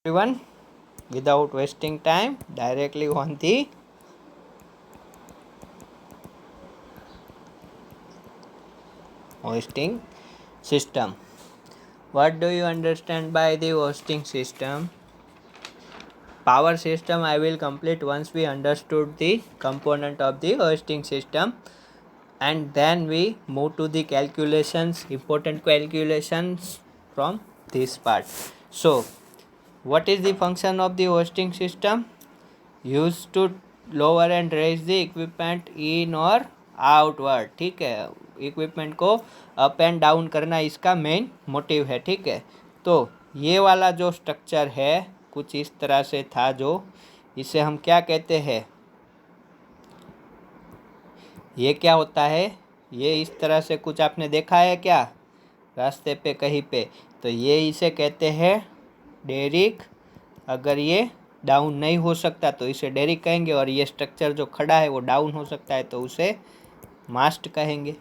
everyone. Without wasting time, directly on the hosting system. What do you understand by the hosting system? Power system I will complete once we understood the component of the hosting system, and then we move to the calculations, important calculations from this part. So what is the function of the hosting system? Used to lower and raise the equipment in और outward. ठीक है, equipment को up and down करना इसका main motive है. ठीक है, तो ये वाला जो स्ट्रक्चर है कुछ इस तरह से था, जो इसे हम क्या कहते हैं, ये क्या होता है, ये इस तरह से कुछ आपने देखा है क्या रास्ते पे कहीं पे, तो ये इसे कहते हैं डेरिक. अगर ये डाउन नहीं हो सकता तो इसे डेरिक कहेंगे, और ये स्ट्रक्चर जो खड़ा है वो डाउन हो सकता है तो उसे मास्ट कहेंगे.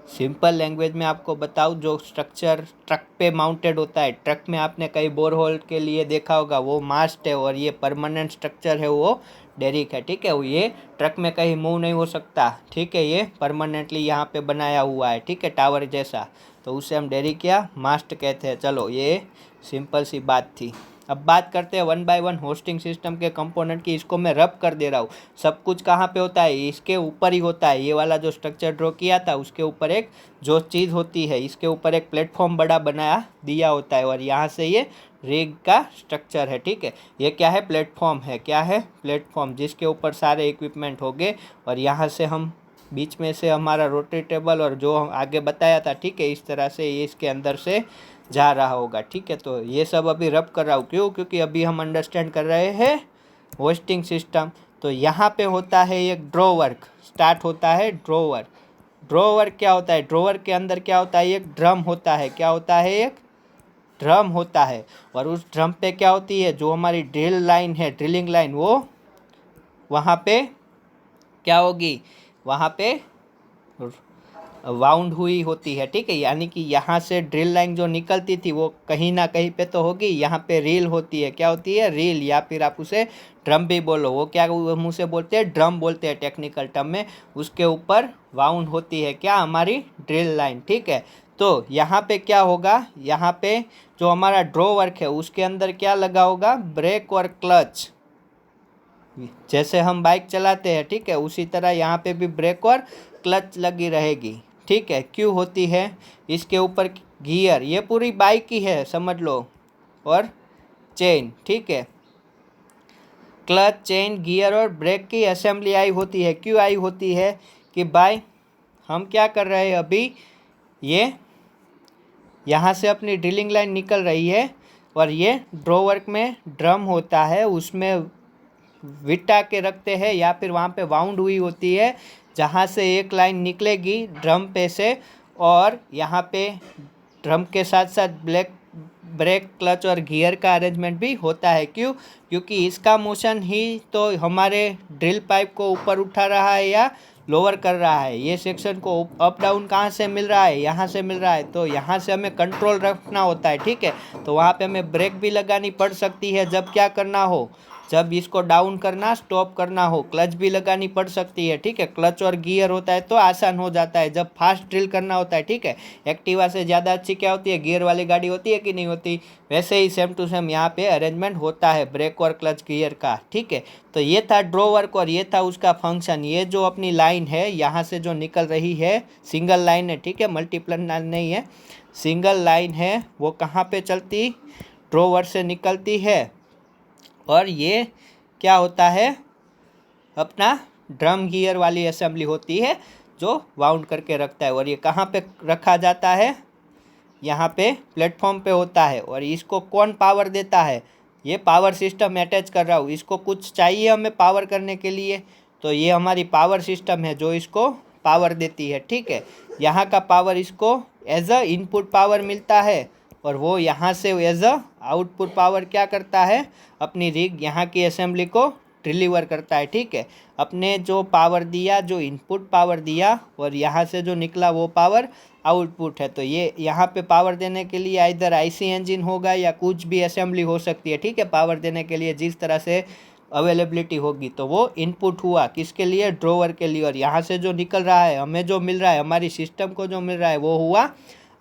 सिंपल लैंग्वेज में आपको बताऊँ, जो स्ट्रक्चर ट्रक पे माउंटेड होता है, ट्रक में आपने कई बोरहोल के लिए देखा होगा, वो मास्ट है, और ये परमानेंट स्ट्रक्चर है वो डेरिक है. ठीक है, ये ट्रक में कहीं मूव नहीं हो सकता. ठीक है, ये परमानेंटली यहाँ पे बनाया हुआ है. ठीक है, टावर जैसा, तो उसे हम डेरिक या मास्ट कहते हैं. चलो, ये सिंपल सी बात थी. अब बात करते हैं one by one hosting system के कंपोनेंट की. इसको मैं रब कर दे रहा हूँ. सब कुछ कहाँ पे होता है, इसके ऊपर ही होता है. ये वाला जो स्ट्रक्चर ड्रॉ किया था उसके ऊपर एक जो चीज़ होती है, इसके ऊपर एक प्लेटफॉर्म बड़ा बनाया दिया होता है, और यहाँ से ये रिग का स्ट्रक्चर है. ठीक है, ये क्या है, प्लेटफॉर्म है. क्या है, प्लेटफॉर्म, जिसके ऊपर सारे इक्विपमेंट हो गए, और यहाँ से हम बीच में से हमारा रोटरी टेबल, और जो हम आगे बताया था, ठीक है, इस तरह से ये इसके अंदर से जा रहा होगा. ठीक है, तो ये सब अभी रब कर रहा हूँ. क्यों? क्योंकि अभी हम अंडरस्टैंड कर रहे हैं होस्टिंग सिस्टम. तो यहाँ पे होता है एक ड्रॉवर, स्टार्ट होता है ड्रॉवर. ड्रॉवर क्या होता है, ड्रॉवर के अंदर क्या होता है, एक ड्रम होता है. क्या होता है, एक ड्रम होता है, और उस ड्रम पे क्या होती है, जो हमारी ड्रिल लाइन है, ड्रिलिंग लाइन, वो वहाँ पे क्या होगी, वहाँ पे वाउंड हुई होती है. ठीक है, यानी कि यहाँ से ड्रिल लाइन जो निकलती थी वो कहीं ना कहीं पे तो होगी. यहाँ पे रील होती है. क्या होती है, रील, या फिर आप उसे ड्रम भी बोलो. वो क्या मुँह से बोलते हैं, ड्रम बोलते हैं टेक्निकल टर्म में. उसके ऊपर वाउंड होती है क्या, हमारी ड्रिल लाइन. ठीक है, तो यहाँ पे क्या होगा, यहाँ पे जो हमारा ड्रॉ वर्क है उसके अंदर क्या लगा होगा, ब्रेक और क्लच. जैसे हम बाइक चलाते हैं, ठीक है, उसी तरह यहाँ पे भी ब्रेक और क्लच लगी रहेगी. ठीक है, क्यों होती है, इसके ऊपर गियर, ये पूरी बाइक ही है समझ लो, और चेन. ठीक है, क्लच, चेन, गियर और ब्रेक की असेंबली आई होती है. क्यों आई होती है, कि भाई हम क्या कर रहे हैं अभी, ये यहाँ से अपनी ड्रिलिंग लाइन निकल रही है, और ये ड्रॉ वर्क में ड्रम होता है, उसमें विटा के रखते हैं, या फिर वहाँ पे वाउंड हुई होती है, जहाँ से एक लाइन निकलेगी ड्रम पे से, और यहाँ पे ड्रम के साथ साथ ब्रेक, क्लच और गियर का अरेंजमेंट भी होता है. क्यों? क्योंकि इसका मोशन ही तो हमारे ड्रिल पाइप को ऊपर उठा रहा है या लोअर कर रहा है. ये सेक्शन को अप डाउन कहाँ से मिल रहा है, यहाँ से मिल रहा है, तो यहाँ से हमें कंट्रोल रखना होता है. ठीक है, तो वहाँ पे हमें ब्रेक भी लगानी पड़ सकती है जब क्या करना हो, जब इसको डाउन करना, स्टॉप करना हो. क्लच भी लगानी पड़ सकती है. ठीक है, क्लच और गियर होता है तो आसान हो जाता है जब फास्ट ड्रिल करना होता है. ठीक है, एक्टिवा से ज़्यादा अच्छी क्या होती है, गियर वाली गाड़ी होती है कि नहीं होती, वैसे ही सेम टू सेम यहाँ पे अरेंजमेंट होता है ब्रेक और क्लच गियर का. ठीक है, तो ये था ड्रॉ वर्क, और ये था उसका फंक्शन. ये जो अपनी लाइन है यहाँ से जो निकल रही है, सिंगल लाइन है. ठीक है, मल्टीपल लाइन नहीं है, सिंगल लाइन है, वो कहाँ पे चलती, ड्रॉवर से निकलती है, और ये क्या होता है, अपना ड्रम गियर वाली असेंबली होती है जो वाउंड करके रखता है. और ये कहाँ पे रखा जाता है, यहाँ पे प्लेटफॉर्म पे होता है. और इसको कौन पावर देता है, ये पावर सिस्टम अटैच कर रहा हूँ. इसको कुछ चाहिए हमें पावर करने के लिए, तो ये हमारी पावर सिस्टम है जो इसको पावर देती है. ठीक है, यहाँ का पावर इसको एज अ इनपुट पावर मिलता है, और वो यहाँ से एज अ आउटपुट पावर क्या करता है, अपनी रिग यहाँ की असेंबली को डिलीवर करता है, ठीक है। अपने जो पावर दिया, जो इनपुट पावर दिया और यहाँ से जो निकला वो पावर आउटपुट है। तो ये यहाँ पे पावर देने के लिए इधर आईसी इंजन होगा या कुछ भी असेंबली हो सकती है, ठीक है। पावर देने के लिए जिस तरह से अवेलेबिलिटी होगी, तो वो इनपुट हुआ किसके लिए, ड्रॉवर के लिए। और यहाँ से जो निकल रहा है, हमें जो मिल रहा है, हमारी सिस्टम को जो मिल रहा है, वो हुआ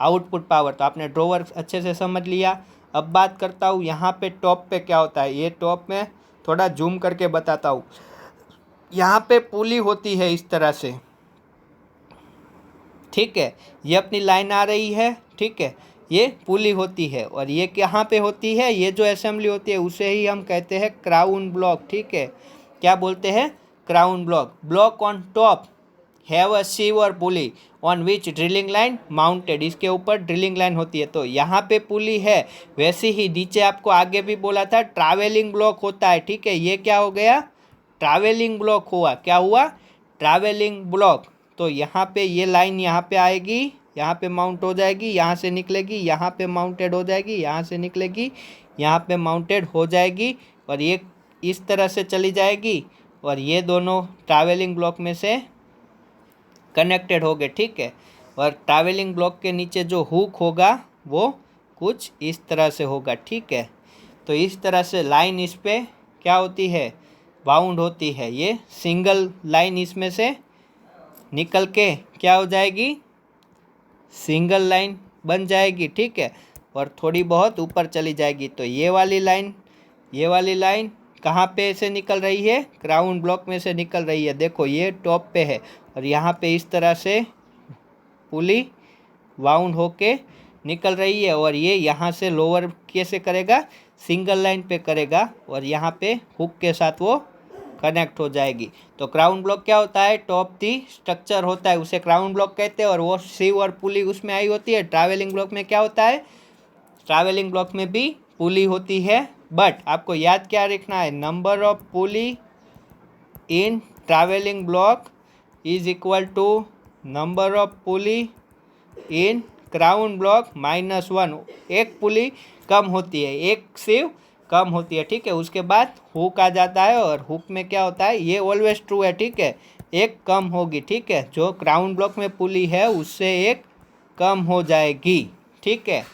आउटपुट पावर। तो आपने ड्रॉवर अच्छे से समझ लिया। अब बात करता हूँ यहाँ पे टॉप पे क्या होता है। ये टॉप में थोड़ा जूम करके बताता हूँ। यहाँ पे पुली होती है इस तरह से, ठीक है। ये अपनी लाइन आ रही है, ठीक है, ये पुली होती है। और ये कहाँ पे होती है, ये जो असेंबली होती है उसे ही हम कहते हैं क्राउन ब्लॉक, ठीक है। क्या बोलते हैं, crown block. Block on top have a sewer pulley on which drilling line mounted. इसके ऊपर ड्रिलिंग लाइन होती है। तो यहाँ पे पुली है, वैसे ही नीचे आपको आगे भी बोला था ट्रैवलिंग ब्लॉक होता है, ठीक है। ये क्या हो गया, ट्रैवलिंग ब्लॉक हुआ। क्या हुआ, ट्रैवलिंग ब्लॉक। तो यहाँ पे ये लाइन यहाँ पे आएगी, यहाँ पे माउंट हो जाएगी, यहाँ से निकलेगी, यहाँ पे माउंटेड हो जाएगी, यहाँ से निकलेगी, यहाँ पे माउंटेड हो जाएगी, और ये इस तरह से चली जाएगी। और ये दोनों ट्रैवलिंग ब्लॉक में से कनेक्टेड हो गए, ठीक है। और ट्रैवलिंग ब्लॉक के नीचे जो हुक होगा वो कुछ इस तरह से होगा, ठीक है। तो इस तरह से लाइन इस पे क्या होती है, बाउंड होती है। ये सिंगल लाइन इसमें से निकल के क्या हो जाएगी, सिंगल लाइन बन जाएगी, ठीक है। और थोड़ी बहुत ऊपर चली जाएगी। तो ये वाली लाइन कहाँ पे से निकल रही है, क्राउन ब्लॉक में से निकल रही है। देखो ये टॉप पे है और यहाँ पे इस तरह से पुली बाउंड होके निकल रही है। और ये यहाँ से लोअर कैसे करेगा, सिंगल लाइन पे करेगा, और यहाँ पे हुक के साथ वो कनेक्ट हो जाएगी। तो क्राउन ब्लॉक क्या होता है, टॉप दी स्ट्रक्चर होता है, उसे क्राउन ब्लॉक कहते हैं। और वो सीव और पुली उसमें आई होती है। ट्रैवलिंग ब्लॉक में क्या होता है, ट्रैवलिंग ब्लॉक में भी पुली होती है। बट आपको याद क्या रखना है, number of pulley in travelling block is equal to number of pulley in crown block -1। एक पुली कम होती है, एक सीव कम होती है, ठीक है। उसके बाद हुक आ जाता है, और हुक में क्या होता है, ये ऑलवेज ट्रू है, ठीक है, एक कम होगी, ठीक है। जो क्राउन ब्लॉक में पुली है उससे एक कम हो जाएगी, ठीक है।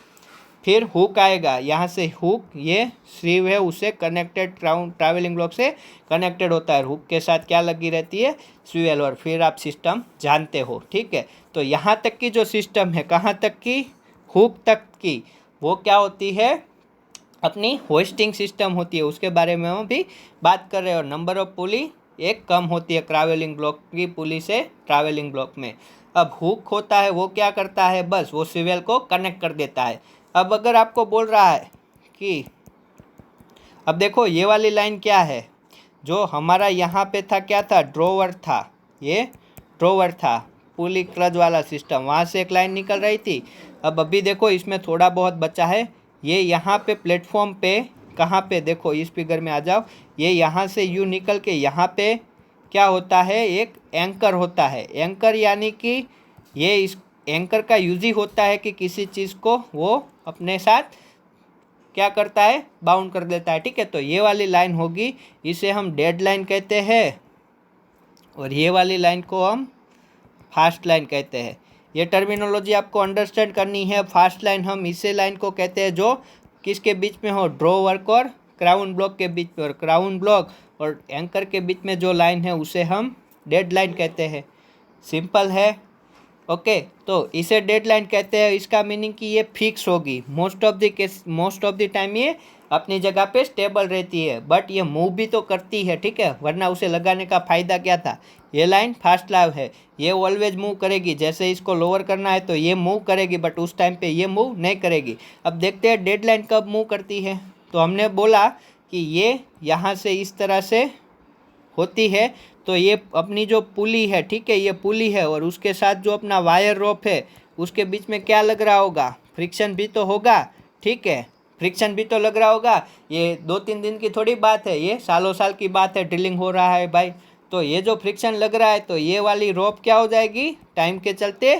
फिर हुक आएगा, यहाँ से हुक, ये सीव है उससे कनेक्टेड, ट्रैवलिंग ब्लॉक से कनेक्टेड होता है। हुक के साथ क्या लगी रहती है, स्विवेल। और फिर आप सिस्टम जानते हो, ठीक है। तो यहाँ तक की जो सिस्टम है, कहाँ तक की, हुक तक की, वो क्या होती है, अपनी होस्टिंग सिस्टम होती है। उसके बारे में हम भी बात कर रहे हैं। और नंबर ऑफ पुली एक कम होती है ट्रैवलिंग ब्लॉक की पुली से ट्रैवलिंग ब्लॉक में। अब हुक होता है, वो क्या करता है, बस वो स्विवेल को कनेक्ट कर देता है। अब अगर आपको बोल रहा है कि अब देखो ये वाली लाइन क्या है, जो हमारा यहाँ पे था, क्या था, ड्रॉवर था, ये ड्रॉवर था, पुली क्लच वाला सिस्टम, वहाँ से एक लाइन निकल रही थी। अब अभी देखो इसमें थोड़ा बहुत बचा है। ये यहाँ पे प्लेटफॉर्म पे, कहाँ पे, देखो इस फिगर में आ जाओ, ये यहाँ से यू निकल के यहाँ पे क्या होता है, एक एंकर होता है। एंकर यानी कि ये इस एंकर का यूज ही होता है कि किसी चीज़ को वो अपने साथ क्या करता है, बाउंड कर देता है, ठीक है। तो ये वाली लाइन होगी, इसे हम डेड लाइन कहते हैं, और ये वाली लाइन को हम फास्ट लाइन कहते हैं। ये टर्मिनोलॉजी आपको अंडरस्टैंड करनी है। फास्ट लाइन हम इसे लाइन को कहते हैं जो किसके बीच में हो, ड्रॉवर और क्राउन ब्लॉक के बीच में। और क्राउन ब्लॉक और एंकर के बीच में जो लाइन है उसे हम डेड लाइन कहते हैं। सिंपल है, ओके। तो इसे डेड लाइन कहते हैं। इसका मीनिंग कि ये फिक्स होगी, मोस्ट ऑफ द टाइम ये अपनी जगह पे स्टेबल रहती है। बट ये मूव भी तो करती है, ठीक है, वरना उसे लगाने का फ़ायदा क्या था। ये लाइन फास्ट लाइव है, ये ऑलवेज मूव करेगी। जैसे इसको लोअर करना है तो ये मूव करेगी, बट उस टाइम पे ये मूव नहीं करेगी। अब देखते हैं डेड लाइन कब मूव करती है। तो हमने बोला कि ये यहाँ से इस तरह से होती है। तो ये अपनी जो पुली है, ठीक है, ये पुली है, और उसके साथ जो अपना वायर रोप है उसके बीच में क्या लग रहा होगा, फ्रिक्शन भी तो होगा, ठीक है, फ्रिक्शन भी तो लग रहा होगा। ये 2-3 दिन की थोड़ी बात है, ये सालों साल की बात है, ड्रिलिंग हो रहा है भाई। तो ये जो फ्रिक्शन लग रहा है, तो ये वाली रोप क्या हो जाएगी, टाइम के चलते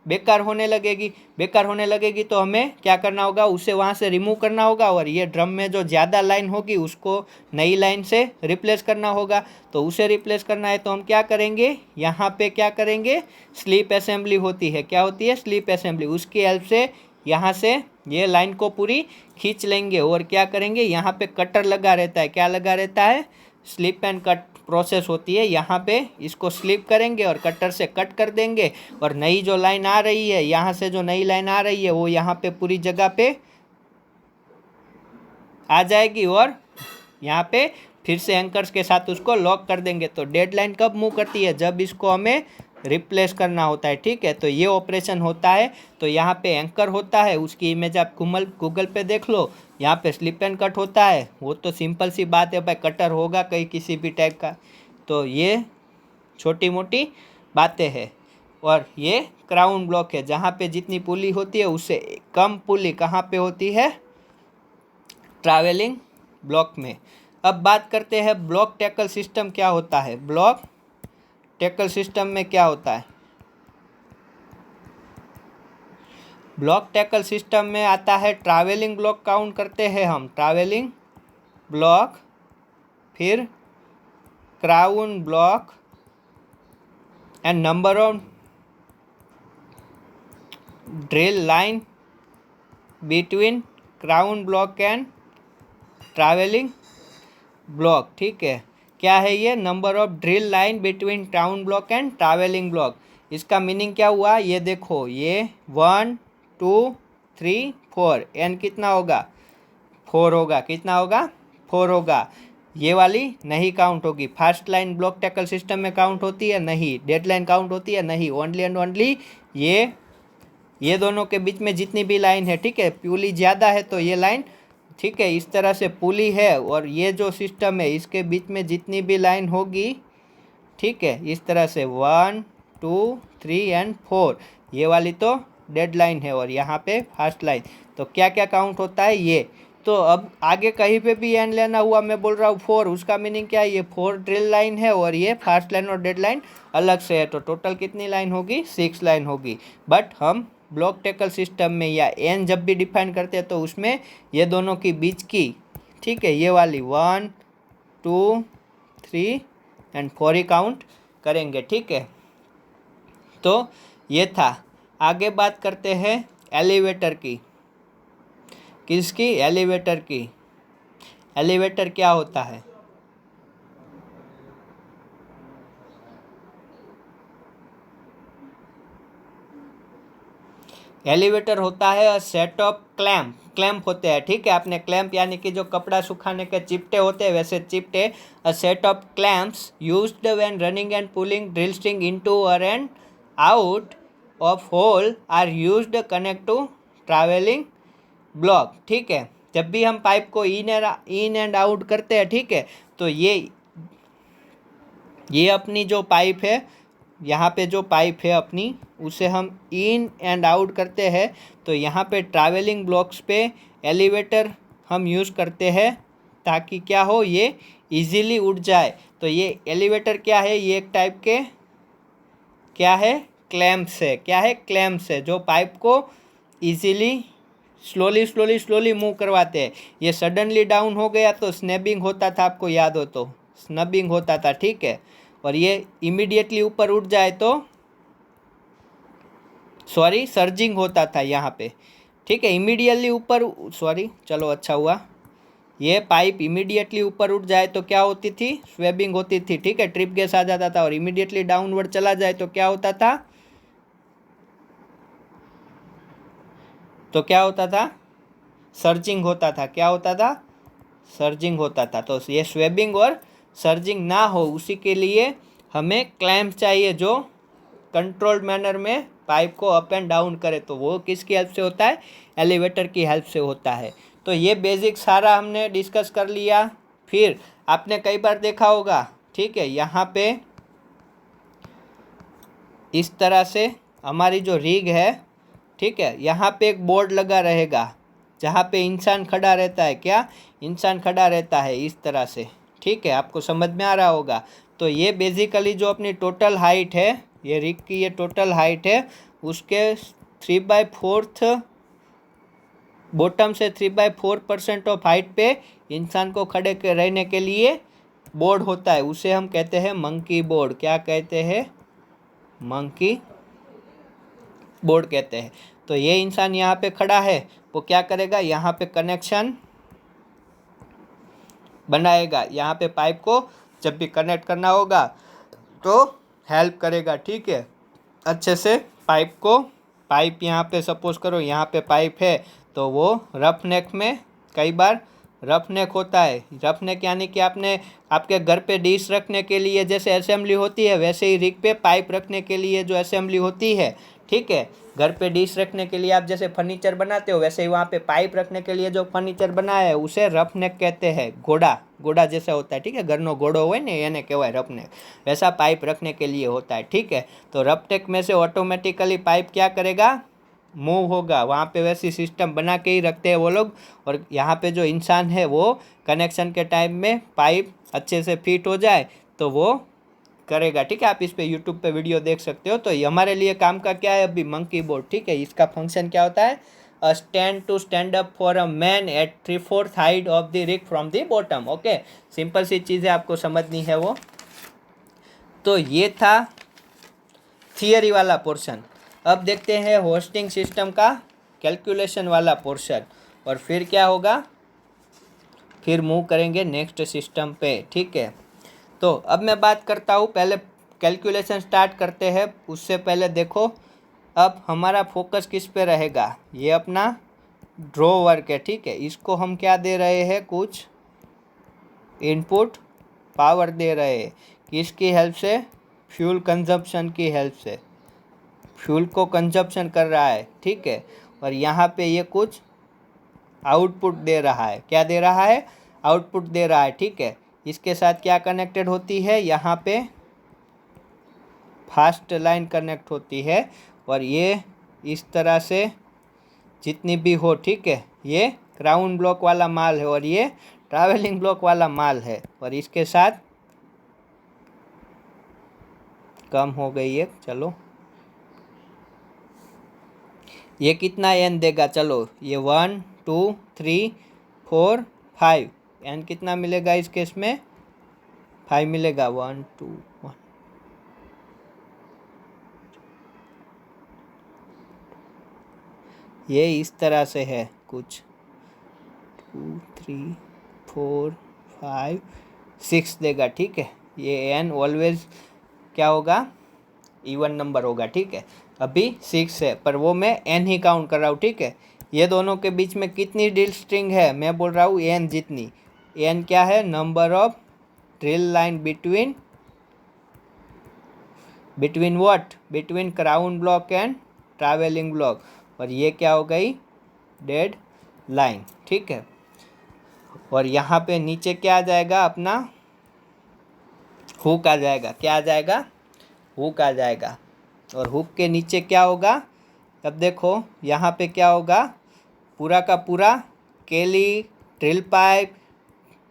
बेकार होने लगेगी। बेकार होने लगेगी तो हमें क्या करना होगा, उसे वहाँ से रिमूव करना होगा और ये ड्रम में जो ज़्यादा लाइन होगी उसको नई लाइन से रिप्लेस करना होगा। तो उसे रिप्लेस करना है तो हम क्या करेंगे, यहाँ पे क्या करेंगे, स्लीप असेंबली होती है। क्या होती है, स्लीप असेंबली। उसकी हेल्प से यहाँ से ये लाइन को पूरी खींच लेंगे और क्या करेंगे, यहाँ पे कटर लगा रहता है। क्या लगा रहता है, स्लिप एंड कट प्रोसेस होती है। यहाँ पे इसको स्लिप करेंगे और कटर से कट कर देंगे और नई जो लाइन आ रही है, यहाँ से जो नई लाइन आ रही है वो यहाँ पे पूरी जगह पे आ जाएगी और यहाँ पे फिर से एंकर्स के साथ उसको लॉक कर देंगे। तो डेड लाइन कब मूव करती है, जब इसको हमें रिप्लेस करना होता है। ठीक है, तो ये ऑपरेशन होता है। तो यहाँ पे एंकर होता है, उसकी इमेज आप गूगल पे देख लो। यहाँ पे स्लिप एंड कट होता है, वो तो सिंपल सी बात है भाई, कटर होगा कहीं किसी भी टाइप का। तो ये छोटी मोटी बातें हैं। और ये क्राउन ब्लॉक है, जहाँ पे जितनी पुली होती है उससे कम पुली कहाँ पे होती है, ट्रैवलिंग ब्लॉक में। अब बात करते हैं ब्लॉक टैकल सिस्टम क्या होता है। ब्लॉक टैकल सिस्टम में क्या होता है, ब्लॉक टैकल सिस्टम में आता है ट्रैवलिंग ब्लॉक काउंट करते हैं हम, ट्रैवलिंग ब्लॉक, फिर crown block and number of drill line between crown block and travelling block. ठीक है, क्या है ये, number of drill line between crown block and travelling block. इसका मीनिंग क्या हुआ, ये देखो, ये 1 2 3 4, एन कितना होगा, 4 होगा। कितना होगा, 4 होगा। ये वाली नहीं काउंट होगी। First line block tackle system में काउंट होती है नहीं, डेड लाइन काउंट होती है नहीं, ओनली एंड ओनली ये दोनों के बीच में जितनी भी लाइन है। ठीक है, पुली ज़्यादा है तो ये लाइन, ठीक है, इस तरह से पुली है और ये जो सिस्टम है इसके बीच में जितनी भी लाइन होगी, ठीक है, इस तरह से 1 2 3 एंड 4, ये वाली तो डेड लाइन है और यहाँ पे फर्स्ट लाइन। तो क्या क्या काउंट होता है ये। तो अब आगे कहीं पे भी एन लेना हुआ, मैं बोल रहा हूँ 4, उसका मीनिंग क्या है, ये 4 ड्रिल लाइन है और ये फर्स्ट लाइन और डेड लाइन अलग से है। तो टोटल कितनी लाइन होगी, 6 लाइन होगी। बट हम ब्लॉक टैकल सिस्टम में या एन जब भी डिफाइन करते हैं तो उसमें ये दोनों की बीच की, ठीक है, ये वाली 1 2 3 एंड 4 ही काउंट करेंगे। ठीक है, तो ये था। आगे बात करते हैं एलिवेटर की। किसकी, एलिवेटर की। एलिवेटर क्या होता है, एलिवेटर होता है अ सेट ऑफ क्लैम्प होते हैं। ठीक है, आपने क्लैम्प यानी कि जो कपड़ा सुखाने के चिपटे होते हैं वैसे चिपटे, a set of clamps used when running and pulling drill string into और and out of hole are used connect to travelling block. ठीक है, जब भी हम पाइप को इन एंड आउट करते हैं, ठीक है, तो ये अपनी जो पाइप है, यहाँ पे जो पाइप है अपनी, उसे हम इन एंड आउट करते हैं। तो यहाँ पे ट्रैवलिंग ब्लॉक्स पे एलिवेटर हम यूज़ करते हैं ताकि क्या हो, ये इजीली उड़ जाए। तो ये एलिवेटर क्या है, ये एक टाइप के क्या है, क्लैम्प्स है। क्या है, क्लैम्प्स है जो पाइप को इजीली स्लोली मूव करवाते हैं। ये सडनली डाउन हो गया तो स्नैबिंग होता था, आपको याद हो तो स्नबिंग होता था। ठीक है, और ये इमीडिएटली ऊपर उठ जाए तो सर्जिंग होता था यहाँ पे। ठीक है, इमीडिएटली ऊपर, चलो अच्छा हुआ, ये पाइप इमीडिएटली ऊपर उठ जाए तो क्या होती थी, स्वेबिंग होती थी। ठीक है, ट्रिप गैस आ जाता था। और इमीडिएटली डाउनवर्ड चला जाए तो क्या होता था, तो क्या होता था, सर्जिंग होता था। क्या होता था, सर्जिंग होता था। तो ये स्वेबिंग और सर्जिंग ना हो उसी के लिए हमें क्लैम्प चाहिए जो कंट्रोल्ड मैनर में पाइप को अप एंड डाउन करे। तो वो किसकी हेल्प से होता है, एलिवेटर की हेल्प से होता है। तो ये बेसिक सारा हमने डिस्कस कर लिया। फिर आपने कई बार देखा होगा, ठीक है, यहाँ पे इस तरह से हमारी जो रिग है, ठीक है, यहाँ पे एक बोर्ड लगा रहेगा जहाँ पे इंसान खड़ा रहता है। क्या, इंसान खड़ा रहता है इस तरह से। ठीक है, आपको समझ में आ रहा होगा। तो ये बेसिकली जो अपनी टोटल हाइट है, ये रिग की ये टोटल हाइट है, उसके 3/4 बॉटम से 3/4% ऑफ हाइट पे इंसान को खड़े रहने के लिए बोर्ड होता है, उसे हम कहते हैं मंकी बोर्ड। क्या कहते हैं? मंकी बोर्ड कहते हैं। तो ये इंसान यहाँ पे खड़ा है, वो क्या करेगा? यहाँ पे कनेक्शन बनाएगा, यहाँ पे पाइप को जब भी कनेक्ट करना होगा तो हेल्प करेगा, ठीक है, अच्छे से पाइप यहाँ पे सपोज करो यहाँ पे पाइप है, तो वो रफ नेक में कई बार रफ नेक होता है। रफ नेक यानी कि आपके घर पे डिश रखने के लिए जैसे असेंबली होती है, वैसे ही रिग पे पाइप रखने के लिए जो असेंबली होती है, ठीक है, घर पे डिश रखने के लिए आप जैसे फर्नीचर बनाते हो, वैसे ही वहाँ पे पाइप रखने के लिए जो फर्नीचर बनाया है उसे रफ नेक कहते हैं। घोड़ा जैसा होता है, ठीक है, घरनो घोड़ो હોય ને એને કહેવાય रफ नेक, वैसा पाइप रखने के लिए होता है, ठीक है। तो रफ नेक में से ऑटोमेटिकली पाइप क्या करेगा? मूव होगा, वहाँ पे वैसी सिस्टम बना के ही रखते हैं वो लोग। और यहाँ पे जो इंसान है वो कनेक्शन के टाइम में पाइप अच्छे से फिट हो जाए तो वो करेगा, ठीक है। आप इस पे यूट्यूब पे वीडियो देख सकते हो। तो ये हमारे लिए काम का क्या है अभी? मंकी बोर्ड, ठीक है। इसका फंक्शन क्या होता है? A stand to stand up for a man at 3/4 height of the rig from the bottom. Okay, simple सी चीज़ें आपको समझनी है वो। तो ये था थियरी वाला पोर्शन। अब देखते हैं होस्टिंग सिस्टम का कैलकुलेशन वाला पोर्शन, और फिर क्या होगा? फिर मूव करेंगे नेक्स्ट सिस्टम पे, ठीक है। तो अब मैं बात करता हूँ, पहले कैलकुलेशन स्टार्ट करते हैं। उससे पहले देखो अब हमारा फोकस किस पे रहेगा? ये अपना ड्रॉ वर्क है, ठीक है। इसको हम क्या दे रहे हैं? कुछ इनपुट पावर दे रहे हैं। किसकी हेल्प से? फ्यूल कंजप्शन की हेल्प से। फ्यूल को कंजप्शन कर रहा है, ठीक है। और यहाँ पे ये कुछ आउटपुट दे रहा है। क्या दे रहा है? आउटपुट दे रहा है, ठीक है। इसके साथ क्या कनेक्टेड होती है? यहाँ पे फास्ट लाइन कनेक्ट होती है, और ये इस तरह से जितनी भी हो, ठीक है, ये क्राउन ब्लॉक वाला माल है और ये ट्रैवलिंग ब्लॉक वाला माल है। और इसके साथ कम हो गई है, चलो ये कितना एन देगा? चलो ये 1 2 3 4 5, एन कितना मिलेगा इस केस में? 5 मिलेगा। 1 2 1, ये इस तरह से है कुछ 2 3 4 5 6 देगा, ठीक है। ये एन ऑलवेज क्या होगा? इवन नंबर होगा, ठीक है। अभी 6 है, पर वो मैं एन ही काउंट कर रहा हूँ, ठीक है। ये दोनों के बीच में कितनी ड्रिल स्ट्रिंग है? मैं बोल रहा हूँ एन जितनी। एन क्या है? Number of drill line between what? Between crown block and travelling block. और ये क्या हो गई? डेड लाइन, ठीक है। और यहाँ पे नीचे क्या आ जाएगा? अपना हुक आ जाएगा। क्या आ जाएगा? हुक आ जाएगा। और हुक के नीचे क्या होगा? अब देखो यहाँ पे क्या होगा? पूरा का पूरा केली, ड्रिल पाइप,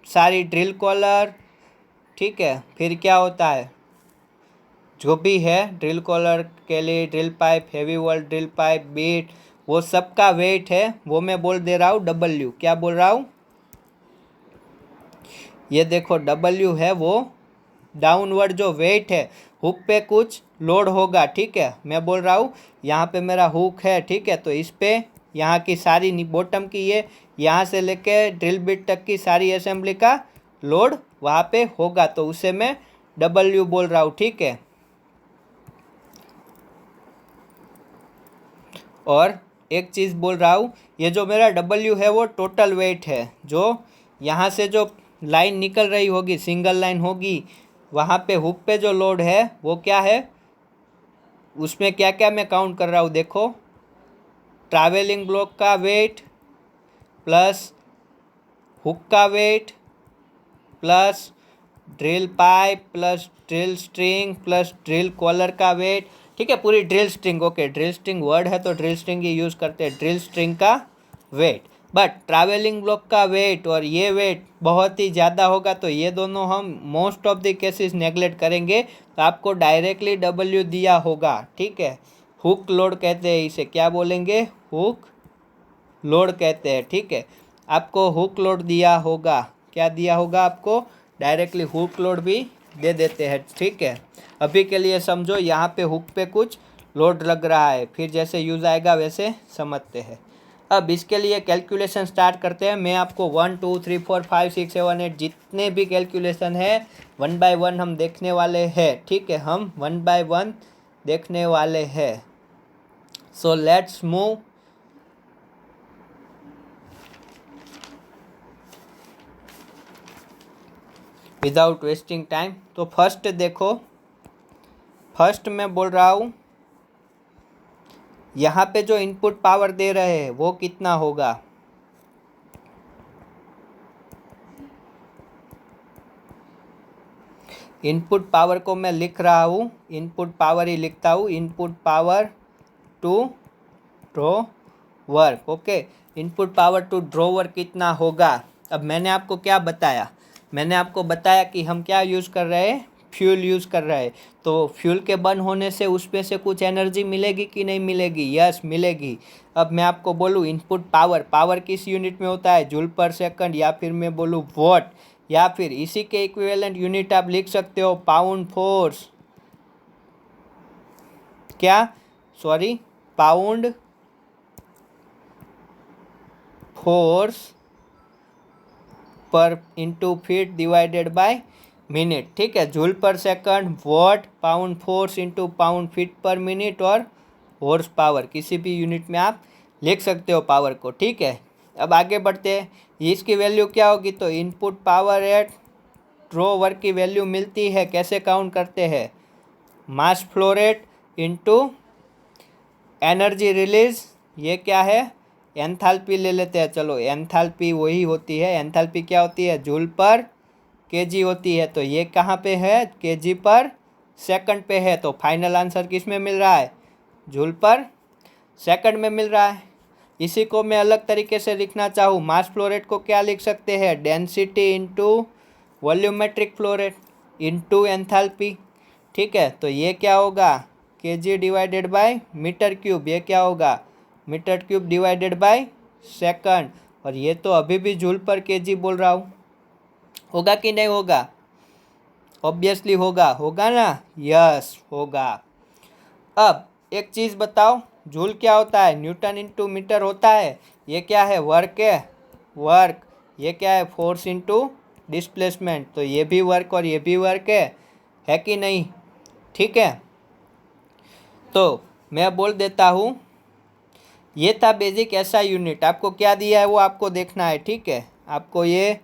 सारी ड्रिल कॉलर, ठीक है। फिर क्या होता है? जो भी है drill collar, kelly, drill pipe, heavy wall drill pipe, bit, वो सबका वेट है, वो मैं बोल दे रहा हूँ डब्ल्यू। क्या बोल रहा हूँ? ये देखो डब्ल्यू है वो डाउनवर्ड जो वेट है, हुक पे कुछ लोड होगा, ठीक है। मैं बोल रहा हूँ यहाँ पे मेरा हुक है, ठीक है। तो इस पे यहाँ की सारी बॉटम की ये यहाँ से लेके ड्रिल बिट तक की सारी असेंबली का लोड वहाँ पे होगा, तो उसे मैं डब्ल्यू बोल रहा हूँ, ठीक है। और एक चीज़ बोल रहा हूँ, ये जो मेरा डब्ल्यू है वो टोटल वेट है। जो यहाँ से जो लाइन निकल रही होगी, सिंगल लाइन होगी, वहाँ पे हुक पे जो लोड है वो क्या है? उसमें क्या क्या मैं काउंट कर रहा हूँ देखो। ट्रैवलिंग ब्लॉक का वेट प्लस हुक का weight plus drill pipe plus drill string plus drill collar का वेट, ठीक है। पूरी drill string, okay, drill string word है तो ड्रिल स्ट्रिंग ही यूज़ करते हैं, ड्रिल स्ट्रिंग का वेट। बट ट्रैवलिंग ब्लॉक का वेट और ये वेट बहुत ही ज़्यादा होगा, तो ये दोनों हम most of the cases neglect करेंगे। तो आपको डायरेक्टली डब्ल्यू दिया होगा, ठीक है। हुक लोड कहते हैं इसे, क्या बोलेंगे, हुक लोड कहते हैं। ठीक है, आपको हुक लोड दिया होगा, क्या दिया होगा आपको, डायरेक्टली हुक लोड भी दे देते हैं। ठीक है, अभी के लिए समझो यहाँ पे हुक पे कुछ लोड लग रहा है, फिर जैसे यूज़ आएगा वैसे समझते हैं। अब इसके लिए कैलकुलेशन स्टार्ट करते हैं। मैं आपको 1 2 3 4 5 6 7 8 जितने भी कैलकुलेशन है 1 बाय 1 हम देखने वाले हैं। ठीक है, हम 1 बाय 1 देखने वाले हैं। So let's move. Without wasting time. तो फर्स्ट देखो, फर्स्ट मैं बोल रहा हूँ यहाँ पे जो इनपुट पावर दे रहे हैं वो कितना होगा। इनपुट पावर को मैं लिख रहा हूँ, इनपुट पावर ही लिखता हूँ, input power to drawer. Okay, input power to drawer कितना होगा। अब मैंने आपको क्या बताया, मैंने आपको बताया कि हम क्या यूज़ कर रहे हैं, फ्यूल यूज़ कर रहे हैं। तो फ्यूल के बर्न होने से उसमें से कुछ एनर्जी मिलेगी कि नहीं मिलेगी, यस मिलेगी। अब मैं आपको बोलूँ इनपुट पावर, पावर किस यूनिट में होता है, जूल पर सेकंड, या फिर मैं बोलूँ वॉट, या फिर इसी के इक्विवेलेंट यूनिट आप लिख सकते हो पाउंड फोर्स, क्या, सॉरी, पाउंड फोर्स पर into feet divided by minute. ठीक है, जूल पर second, what, pound force into pound feet पर मिनट, और हॉर्स पावर, किसी भी यूनिट में आप लिख सकते हो पावर को। ठीक है, अब आगे बढ़ते हैं। इसकी वैल्यू क्या होगी, तो input power at draw work की वैल्यू मिलती है, कैसे काउंट करते हैं, mass flow rate into energy release, ये क्या है, एंथैल्पी ले लेते हैं। चलो एंथैल्पी वही होती है, एंथैल्पी क्या होती है, जूल पर केजी होती है। तो ये कहाँ पे है, केजी पर सेकंड पे है। तो फाइनल आंसर किस में मिल रहा है, जूल पर सेकंड में मिल रहा है। इसी को मैं अलग तरीके से लिखना चाहूँ, मास फ्लो रेट को क्या लिख सकते हैं, density into volumetric flow rate into enthalpy. ठीक है, तो ये क्या होगा, KG divided by metre cube, ये क्या होगा, metre cube divided by second. और ये तो अभी भी जूल पर केजी बोल रहा हूँ, होगा कि नहीं होगा, ऑब्वियसली होगा, होगा ना, यस होगा। अब एक चीज़ बताओ, जूल क्या होता है, न्यूटन इंटू मीटर होता है। ये क्या है, वर्क है, वर्क। ये क्या है, फोर्स इंटू डिस्प्लेसमेंट। तो ये भी वर्क और ये भी वर्क है कि नहीं। ठीक है, तो मैं बोल देता हूँ, ये था बेसिक एसआई यूनिट। आपको क्या दिया है वो आपको देखना है। ठीक है, आपको ये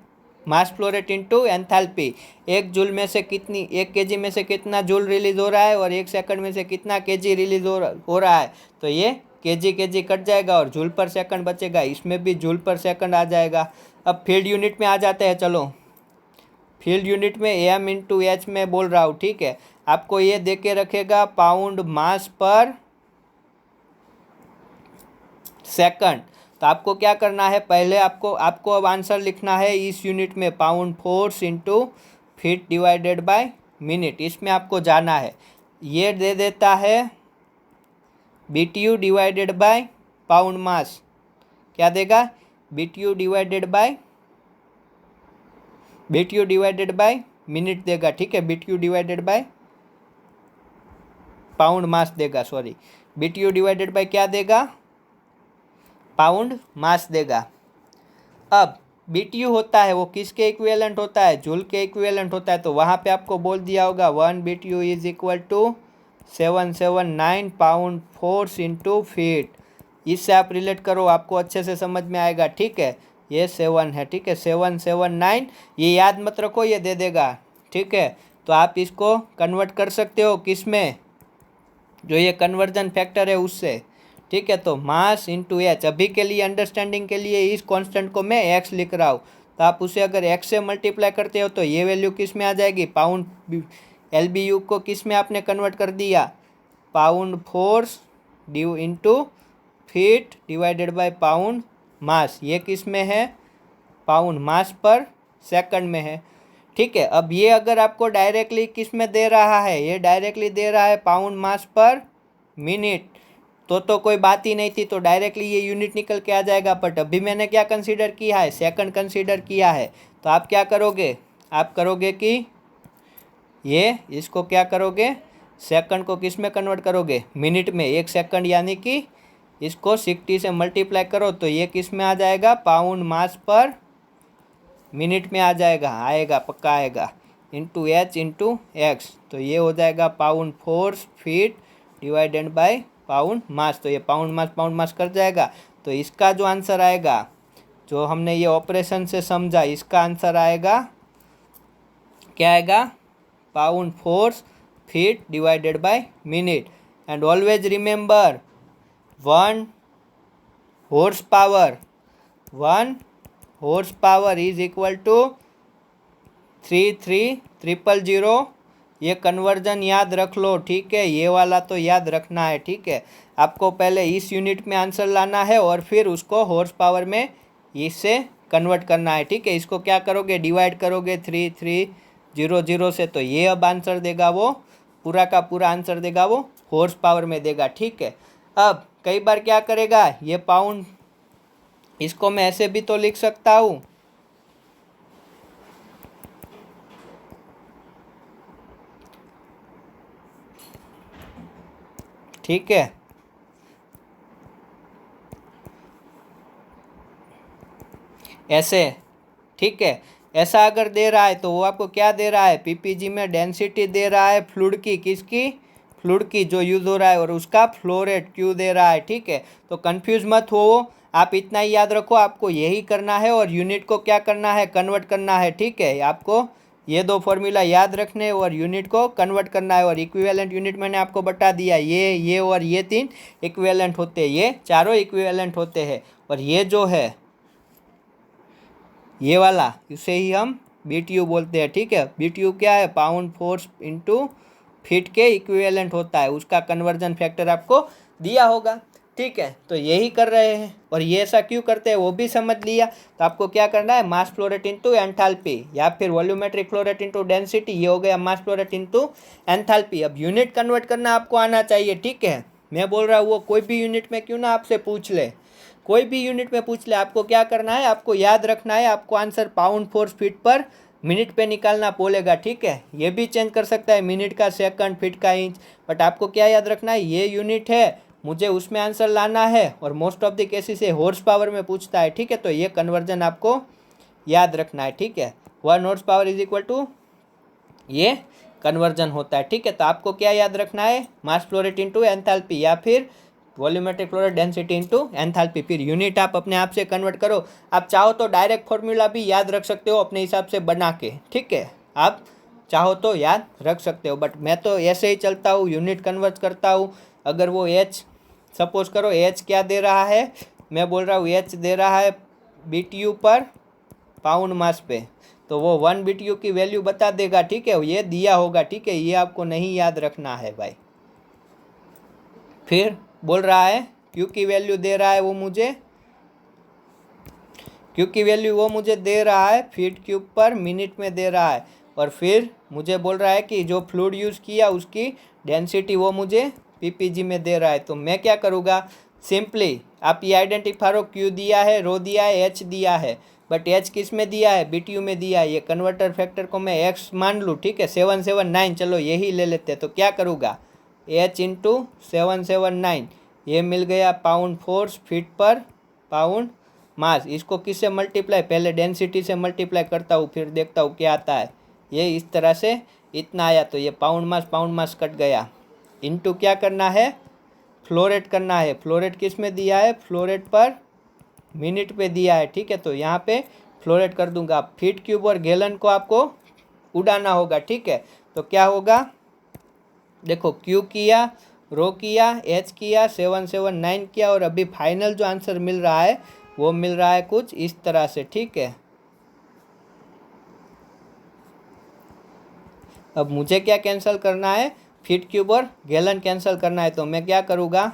मास फ्लो रेट इंटू एंथैल्पी, एक जूल में से कितनी, एक केजी में से कितना जूल रिलीज हो रहा है और एक सेकंड में से कितना केजी रिलीज हो रहा है। तो ये केजी कट जाएगा और जूल पर सेकंड बचेगा, इसमें भी जूल पर सेकंड आ जाएगा। अब फील्ड यूनिट में आ जाते हैं। चलो फील्ड यूनिट में एम इंटू एच में बोल रहा हूँ। ठीक है, आपको ये दे के रखेगा पाउंड मास पर सेकंड। तो आपको क्या करना है, पहले आपको अब आंसर लिखना है इस यूनिट में, pound force into feet divided by minute, इसमें आपको जाना है। ये दे देता है BTU डिवाइडेड बाय पाउंड मास, क्या देगा, BTU डिवाइडेड बाय मिनट देगा। ठीक है, BTU डिवाइडेड बाय पाउंड मास देगा, सॉरी, BTU डिवाइडेड बाय क्या देगा, पाउंड मास देगा। अब BTU होता है वो किसके इक्विवेलेंट होता है, जूल के इक्विवेलेंट होता है। तो वहाँ पे आपको बोल दिया होगा 1 BTU is equal to 779 pound force into feet. इससे आप रिलेट करो, आपको अच्छे से समझ में आएगा। ठीक है, ये 7 है, ठीक है, 779, ये याद मत रखो, ये दे देगा। ठीक है, तो आप इसको कन्वर्ट कर सकते हो किस में, जो ये कन्वर्जन फैक्टर है उससे। ठीक है, तो मास इंटू एच, अभी के लिए अंडरस्टैंडिंग के लिए इस कांस्टेंट को मैं एक्स लिख रहा हूँ। तो आप उसे अगर एक्स से मल्टीप्लाई करते हो तो ये वैल्यू किस में आ जाएगी, पाउंड LBU को किस में आपने कन्वर्ट कर दिया, pound force due into feet divided by pound mass. ये किस में है, पाउंड मास पर सेकंड में है। ठीक है, अब ये अगर आपको डायरेक्टली किस में दे रहा है, ये डायरेक्टली दे रहा है पाउंड मास पर मिनट। तो कोई बात ही नहीं थी, तो डायरेक्टली ये यूनिट निकल के आ जाएगा। बट अभी मैंने क्या कंसीडर किया है, सेकंड कंसीडर किया है। तो आप क्या करोगे, आप करोगे कि ये इसको क्या करोगे, सेकंड को किस में कन्वर्ट करोगे, मिनट में। 1 सेकंड यानी कि इसको 60 से मल्टीप्लाई करो तो ये किस में आ जाएगा, पाउंड मास पर मिनट में आ जाएगा, आएगा पक्का आएगा, इंटू एच इंटू एक्स। तो ये हो जाएगा pound force feet divided by pound mass. तो ये पाउंड मास कर जाएगा। तो इसका जो आंसर आएगा, जो हमने ये ऑपरेशन से समझा, इसका आंसर आएगा क्या आएगा, pound force feet divided by minute. And always remember 1 horse power is equal to 33,000। ये कन्वर्जन याद रख लो, ठीक है, ये वाला तो याद रखना है, ठीक है। आपको पहले इस यूनिट में आंसर लाना है और फिर उसको हॉर्स पावर में इससे कन्वर्ट करना है, ठीक है। इसको क्या करोगे, डिवाइड करोगे 3300 से, तो ये अब आंसर देगा, वो पूरा का पूरा आंसर देगा वो हॉर्स पावर में देगा, ठीक है। अब कई बार क्या करेगा, ये पाउंड, इसको मैं ऐसे भी तो लिख सकता हूँ, ठीक है। ऐसे, ठीक है। ऐसा अगर दे रहा है तो वो आपको क्या दे रहा है, पीपीजी में डेंसिटी दे रहा है फ्लूइड की, किसकी, फ्लूइड की जो यूज़ हो रहा है, और उसका फ्लो रेट क्यू दे रहा है, ठीक है। तो कंफ्यूज मत हो, आप इतना ही याद रखो, आपको यही करना है और यूनिट को क्या करना है, कन्वर्ट करना है, ठीक है। आपको ये 2 फॉर्मूला याद रखने और यूनिट को कन्वर्ट करना है। और इक्विवेलेंट यूनिट मैंने आपको बता दिया, ये और ये 3 इक्विवेलेंट होते हैं, ये चारों इक्विवेलेंट होते हैं। और ये जो है ये वाला, इसे ही हम BTU बोलते हैं, ठीक है। BTU क्या है, पाउंड फोर्स इंटू फीट के इक्विवेलेंट होता है, उसका कन्वर्जन फैक्टर आपको दिया होगा, ठीक है। तो यही कर रहे हैं, और ये ऐसा क्यों करते हैं वो भी समझ लिया। तो आपको क्या करना है, मास फ्लो रेट इंटू एंथैल्पी, या फिर volumetric flow rate into density, ये हो गया मास फ्लो रेट इंटू एंथैल्पी। अब यूनिट कन्वर्ट करना आपको आना चाहिए, ठीक है। मैं बोल रहा हूँ वो कोई भी यूनिट में क्यों ना आपसे पूछ ले, कोई भी यूनिट में पूछ ले, आपको क्या करना है, आपको याद रखना है, आपको आंसर पाउंड फोर्स फीट पर मिनट पे निकालना बोलेगा, ठीक है। ये भी चेंज कर सकता है, मिनट का सेकंड, फीट का इंच, बट आपको क्या याद रखना है, ये यूनिट है, मुझे उसमें आंसर लाना है, और मोस्ट ऑफ द केसेस से हॉर्स पावर में पूछता है, ठीक है। तो ये कन्वर्जन आपको याद रखना है, ठीक है। 1 horse power is equal to ये कन्वर्जन होता है, ठीक है। तो आपको क्या याद रखना है, मास फ्लो रेट इंटू एंथैल्पी, या फिर volumetric flow rate density into enthalpy. फिर यूनिट आप अपने आप से कन्वर्ट करो। आप चाहो तो डायरेक्ट फॉर्मूला भी याद रख सकते हो अपने हिसाब से बना के, ठीक है। आप चाहो तो याद रख सकते हो, बट मैं तो ऐसे ही चलता हूँ, यूनिट कन्वर्ट करता हूँ। अगर वो एच, सपोज करो एच क्या दे रहा है, मैं बोल रहा हूँ एच दे रहा है BTU पर पाउंड मास पे, तो वो 1 BTU की वैल्यू बता देगा, ठीक है, ये दिया होगा, ठीक है। ये आपको नहीं याद रखना है भाई। फिर बोल रहा है क्यू की वैल्यू दे रहा है वो मुझे, क्यू की वैल्यू वो मुझे दे रहा है फीट क्यूब पर मिनट में दे रहा है, और फिर मुझे बोल रहा है कि जो फ्लूइड यूज़ किया उसकी डेंसिटी वो मुझे पीपीजी में दे रहा है। तो मैं क्या करूँगा, सिंपली आप ये आइडेंटिफाई करो, क्यू दिया है, रो दिया है, एच दिया है, बट एच किस में दिया है, BTU में दिया है। ये कन्वर्टर फैक्टर को मैं एक्स मान लूँ, ठीक है, 779, चलो यही ले लेते हैं। तो क्या करूँगा, एच इंटू 779, ये मिल गया पाउंड फोर्स फीट पर पाउंड मास। इसको किससे मल्टीप्लाई, पहले डेंसिटी से मल्टीप्लाई करता हूँ, फिर देखता हूँ क्या आता है। ये इस तरह से इतना आया, तो ये पाउंड मास कट गया, इंटू क्या करना है, फ्लो रेट करना है। फ्लो रेट किस में दिया है, फ्लो रेट पर मिनट पे दिया है, ठीक है। तो यहाँ पे फ्लो रेट कर दूंगा, फीट क्यूब और गैलन को आपको उड़ाना होगा, ठीक है। तो क्या होगा, देखो क्यू किया, रो किया, एच किया, 779 किया, और अभी फाइनल जो आंसर मिल रहा है वो मिल रहा है कुछ इस तरह से, ठीक है। अब मुझे क्या कैंसिल करना है, फीट क्यूब और गैलन कैंसिल करना है। तो मैं क्या करूँगा,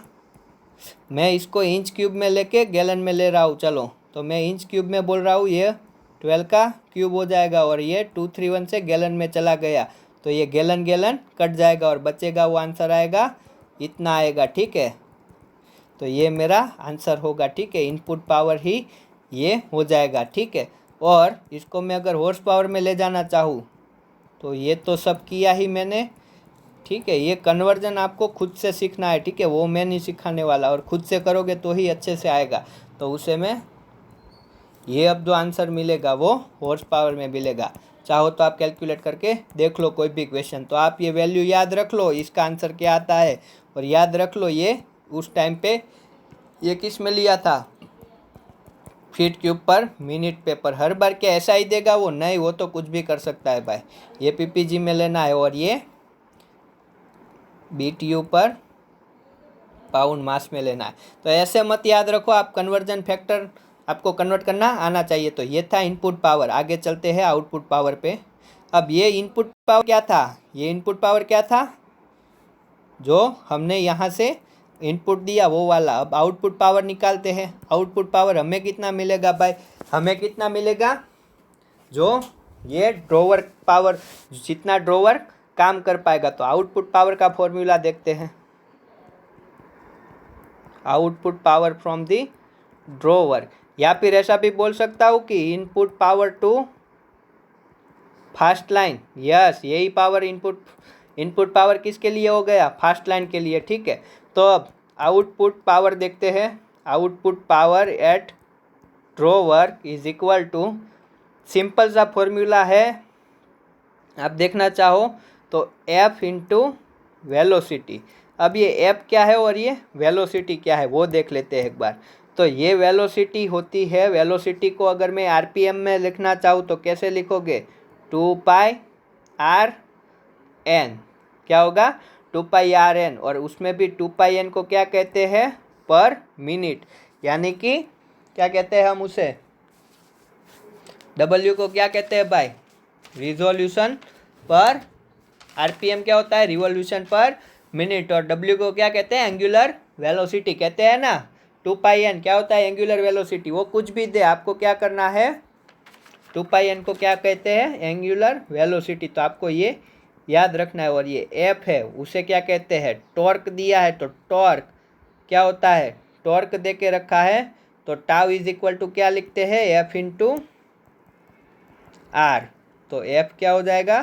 मैं इसको इंच क्यूब में लेके गैलन में ले रहा हूँ, चलो। तो मैं इंच क्यूब में बोल रहा हूँ, ये 12 का क्यूब हो जाएगा, और ये 231 से गैलन में चला गया, तो ये गैलन कट जाएगा, और बचेगा वो आंसर आएगा, इतना आएगा, ठीक है। तो ये मेरा आंसर होगा, ठीक है। इनपुट पावर ही ये हो जाएगा, ठीक है। और इसको मैं अगर हॉर्स पावर में ले जाना चाहूँ तो ये तो सब किया ही मैंने, ठीक है। ये कन्वर्जन आपको खुद से सीखना है, ठीक है, वो मैं नहीं सिखाने वाला, और खुद से करोगे तो ही अच्छे से आएगा। तो उसे मैं ये अब जो आंसर मिलेगा वो हॉर्स पावर में मिलेगा। चाहो तो आप कैलकुलेट करके देख लो कोई भी क्वेश्चन। तो आप ये वैल्यू याद रख लो, इसका आंसर क्या आता है, और याद रख लो ये उस टाइम पे ये किस में लिया था, फीट क्यूब पर मिनट पे। पर हर बार क्या ऐसा ही देगा वो? नहीं, वो तो कुछ भी कर सकता है भाई। ये पीपीजी में लेना है और ये बीटीयू पर पाउंड मास में लेना है। तो ऐसे मत याद रखो, आप कन्वर्जन फैक्टर आपको कन्वर्ट करना आना चाहिए। तो ये था इनपुट पावर। आगे चलते हैं आउटपुट पावर पे। अब ये इनपुट पावर क्या था, ये इनपुट पावर क्या था, जो हमने यहाँ से इनपुट दिया वो वाला। अब आउटपुट पावर निकालते हैं। आउटपुट पावर हमें कितना मिलेगा भाई, हमें कितना मिलेगा, जो ये ड्रॉवर पावर, जितना ड्रॉवर काम कर पाएगा। तो आउटपुट पावर का फॉर्मूला देखते हैं। Output power from the drawer, या फिर ऐसा भी बोल सकता हूँ कि input power to fast line. Yes, यही पावर इनपुट पावर किसके लिए हो गया, फास्ट लाइन के लिए, ठीक है। तो अब आउटपुट पावर देखते हैं। Output power at drawer is equal to, simple सा फॉर्मूला है, आप देखना चाहो तो एफ इंटू वेलोसिटी। अब ये एफ क्या है और ये वेलोसिटी क्या है वो देख लेते हैं एक बार। तो ये वेलोसिटी होती है, वेलोसिटी को अगर मैं आरपीएम में लिखना चाहूँ तो कैसे लिखोगे, 2πr(n), क्या होगा 2πr(n), और उसमें भी 2πn को क्या कहते हैं, पर मिनट, यानी कि क्या कहते हैं हम उसे, W को क्या कहते हैं भाई, रिजोल्यूशन पर, आरपीएम क्या होता है, रिवोल्यूशन पर मिनट, और W को क्या कहते हैं, एंगुलर वेलोसिटी कहते हैं ना। 2πn क्या होता है, एंगुलर वेलोसिटी। वो कुछ भी दे, आपको क्या करना है, 2πn को क्या कहते हैं, एंगुलर वेलोसिटी। तो आपको ये याद रखना है। और ये एफ है उसे क्या कहते हैं, टॉर्क दिया है। तो टॉर्क क्या होता है, टॉर्क दे के रखा है, तो टाउ इज इक्वल टू क्या लिखते हैं, एफ इंटू आर। तो एफ क्या हो जाएगा,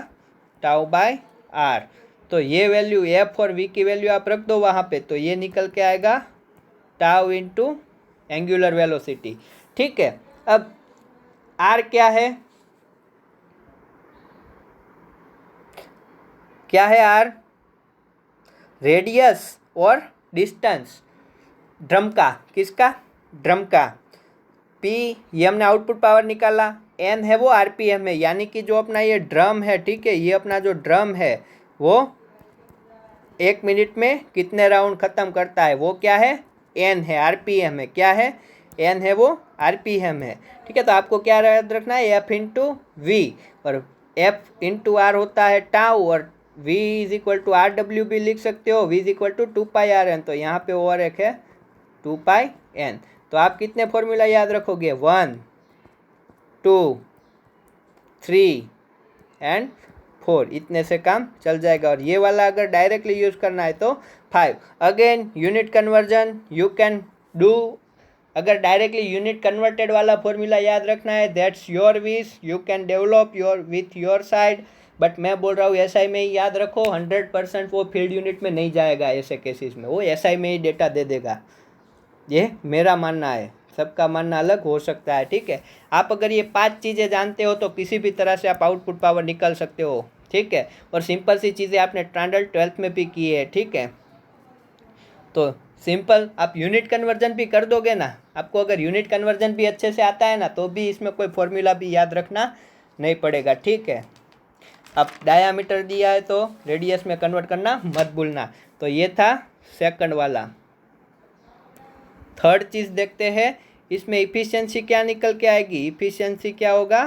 टाउ बाय आर। तो ये वैल्यू एफ और वी की वैल्यू आप रख दो वहाँ पे, तो ये निकल के आएगा टाउ इंटू एंगुलर वेलोसिटी, ठीक है। अब आर क्या है, क्या है आर, रेडियस और डिस्टेंस ड्रम का, किसका, ड्रम का। पी ये हमने आउटपुट पावर निकाला, एन है वो आरपीएम में, यानी कि जो अपना ये ड्रम है, ठीक है, ये अपना जो ड्रम है वो 1 मिनट में कितने राउंड ख़त्म करता है, वो क्या है, एन है, आरपीएम है, क्या है, एन है वो आरपीएम है, ठीक है। तो आपको क्या याद रखना है, एफ इंटू वी, और एफ इंटू आर होता है टाउ, और V is equal to R W भी लिख सकते हो, we is equal to 2πr(n). तो यहाँ पे और एक है 2πn। तो आप कितने फॉर्मूला याद रखोगे, 1 2 3 एंड 4, इतने से काम चल जाएगा। और ये वाला अगर डायरेक्टली यूज़ करना है तो 5। Again unit conversion you can do, अगर डायरेक्टली यूनिट कन्वर्टेड वाला फॉर्मूला याद रखना है, that's your wish, you can develop your with your side, but मैं बोल रहा हूँ एसआई में ही याद रखो। 100% वो फील्ड यूनिट में नहीं जाएगा ऐसे केसेस में, वो एसआई में ही डेटा दे देगा। ये मेरा मानना है, सबका मानना अलग हो सकता है, ठीक है। आप अगर ये 5 चीज़ें जानते हो तो किसी भी तरह से आप आउटपुट पावर निकाल सकते हो, ठीक है। और सिंपल सी चीज़ें आपने ट्रांडल 12th में भी की है, ठीक है। तो सिंपल आप यूनिट कन्वर्जन भी कर दोगे ना, आपको अगर यूनिट कन्वर्जन भी अच्छे से आता है ना, तो भी इसमें कोई फॉर्मूला भी याद रखना नहीं पड़ेगा, ठीक है। अब डायामीटर दिया है तो रेडियस में कन्वर्ट करना मत भूलना। तो ये था सेकंड वाला। थर्ड चीज़ देखते हैं, इसमें इफ़िशियंसी क्या निकल के आएगी। इफ़िशियंसी क्या होगा,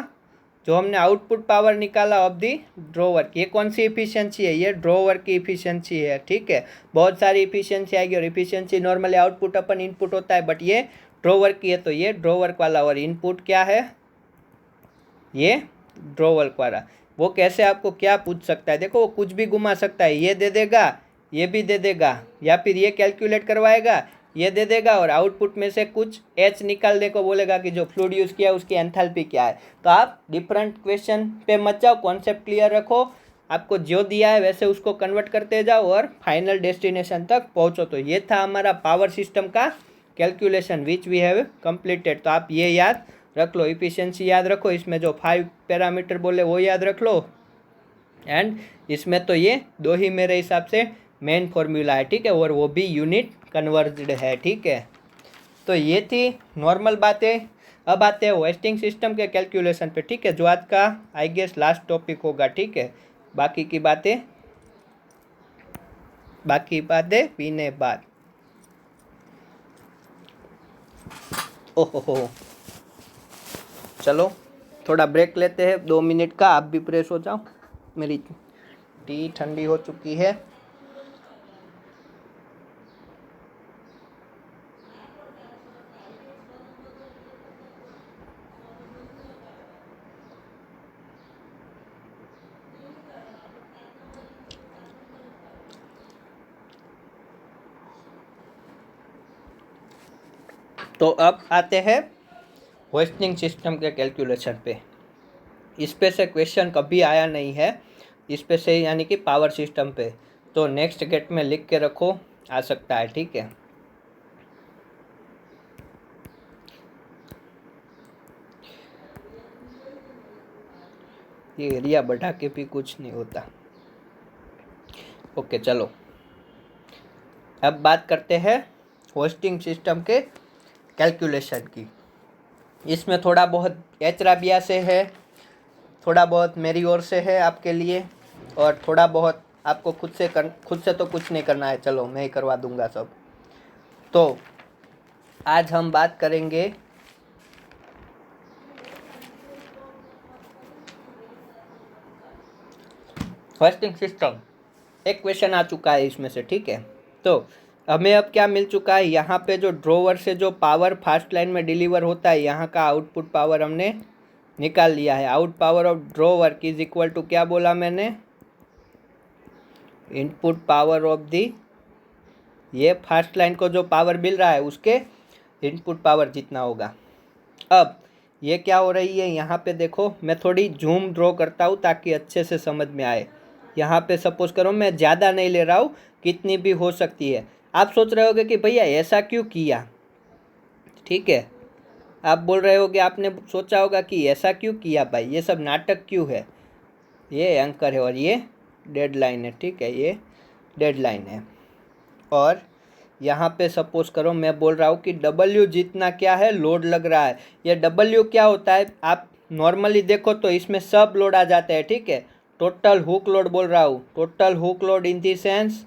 जो हमने आउटपुट पावर निकाला ऑफ दी ड्रॉवर, ये कौन सी इफ़िशियंसी है, ये ड्रॉवर की इफ़िशियंसी है, ठीक है। बहुत सारी इफ़िशियंसी आएगी, और इफ़िशियंसी नॉर्मली आउटपुट अपन इनपुट होता है, बट ये ड्रॉवर की है, तो ये ड्रॉवर वाला। और इनपुट क्या है, ये ड्रॉवर वाला। वो कैसे आपको क्या पूछ सकता है, देखो वो कुछ भी घुमा सकता है, ये दे देगा, ये भी दे देगा, या फिर ये कैलकुलेट करवाएगा, ये दे देगा और आउटपुट में से कुछ एच निकालने को बोलेगा कि जो फ्लूइड यूज़ किया उसकी एंथैल्पी क्या है। तो आप डिफरेंट क्वेश्चन पे मत जाओ, कॉन्सेप्ट क्लियर रखो, आपको जो दिया है वैसे उसको कन्वर्ट करते जाओ और फाइनल डेस्टिनेशन तक पहुँचो। तो ये था हमारा पावर सिस्टम का calculation which we have completed. तो आप ये याद रख लो, इफिशियंसी याद रखो, इसमें जो 5 पैरामीटर बोले वो याद रख लो, एंड इसमें तो ये 2 ही मेरे हिसाब से मेन फॉर्मूला है, ठीक है, और वो भी यूनिट कन्वर्ज्ड है, ठीक है। तो ये थी नॉर्मल बातें। अब आते हैं वेस्टिंग सिस्टम के कैलकुलेशन पे, ठीक है, जो आज का आई गेस लास्ट टॉपिक होगा, ठीक है। बाकी बातें पीने बाद। ओहो, चलो थोड़ा ब्रेक लेते हैं 2 मिनट का, आप भी फ्रेश हो जाओ, मेरी टी ठंडी हो चुकी है। तो अब आते हैं वेस्टिंग सिस्टम के कैलकुलेशन पे। इस पे से क्वेश्चन कभी आया नहीं है, इस पे से यानी कि पावर सिस्टम पे। तो नेक्स्ट गेट में लिख के रखो, आ सकता है, ठीक है। ये एरिया बढ़ा के भी कुछ नहीं होता। ओके, चलो अब बात करते हैं होस्टिंग सिस्टम के कैलकुलेशन की। इसमें थोड़ा बहुत एचराबिया से है, थोड़ा बहुत मेरी ओर से है आपके लिए, और थोड़ा बहुत आपको खुद से तो कुछ नहीं करना है, चलो मैं ही करवा दूंगा सब। तो आज हम बात करेंगे होस्टिंग सिस्टम। एक क्वेश्चन आ चुका है इसमें से, ठीक है। तो हमें अब क्या मिल चुका है, यहाँ पे जो ड्रॉवर से जो पावर फास्ट लाइन में डिलीवर होता है, यहाँ का आउटपुट पावर हमने निकाल लिया है। Out power of drawer is equal to क्या बोला मैंने, इनपुट पावर ऑफ दी, ये फास्ट लाइन को जो पावर मिल रहा है उसके इनपुट पावर जितना होगा। अब ये क्या हो रही है, यहाँ पे देखो, मैं थोड़ी जूम ड्रॉ करता हूँ ताकि अच्छे से समझ में आए। यहाँ पे सपोज करो मैं ज़्यादा नहीं ले रहा हूँ, कितनी भी हो सकती है। आप सोच रहे होगे कि भैया ऐसा क्यों किया, ठीक है, आप बोल रहे होगे, आपने सोचा होगा कि ऐसा क्यों किया भाई, ये सब नाटक क्यों है। ये एंकर है और ये डेडलाइन है, ठीक है, ये डेडलाइन है। और यहाँ पे सपोज करो मैं बोल रहा हूँ कि W जितना क्या है लोड लग रहा है। ये W क्या होता है, आप नॉर्मली देखो तो इसमें सब लोड आ जाते हैं, ठीक है। टोटल हुक लोड बोल रहा हूँ, total hook load in the sense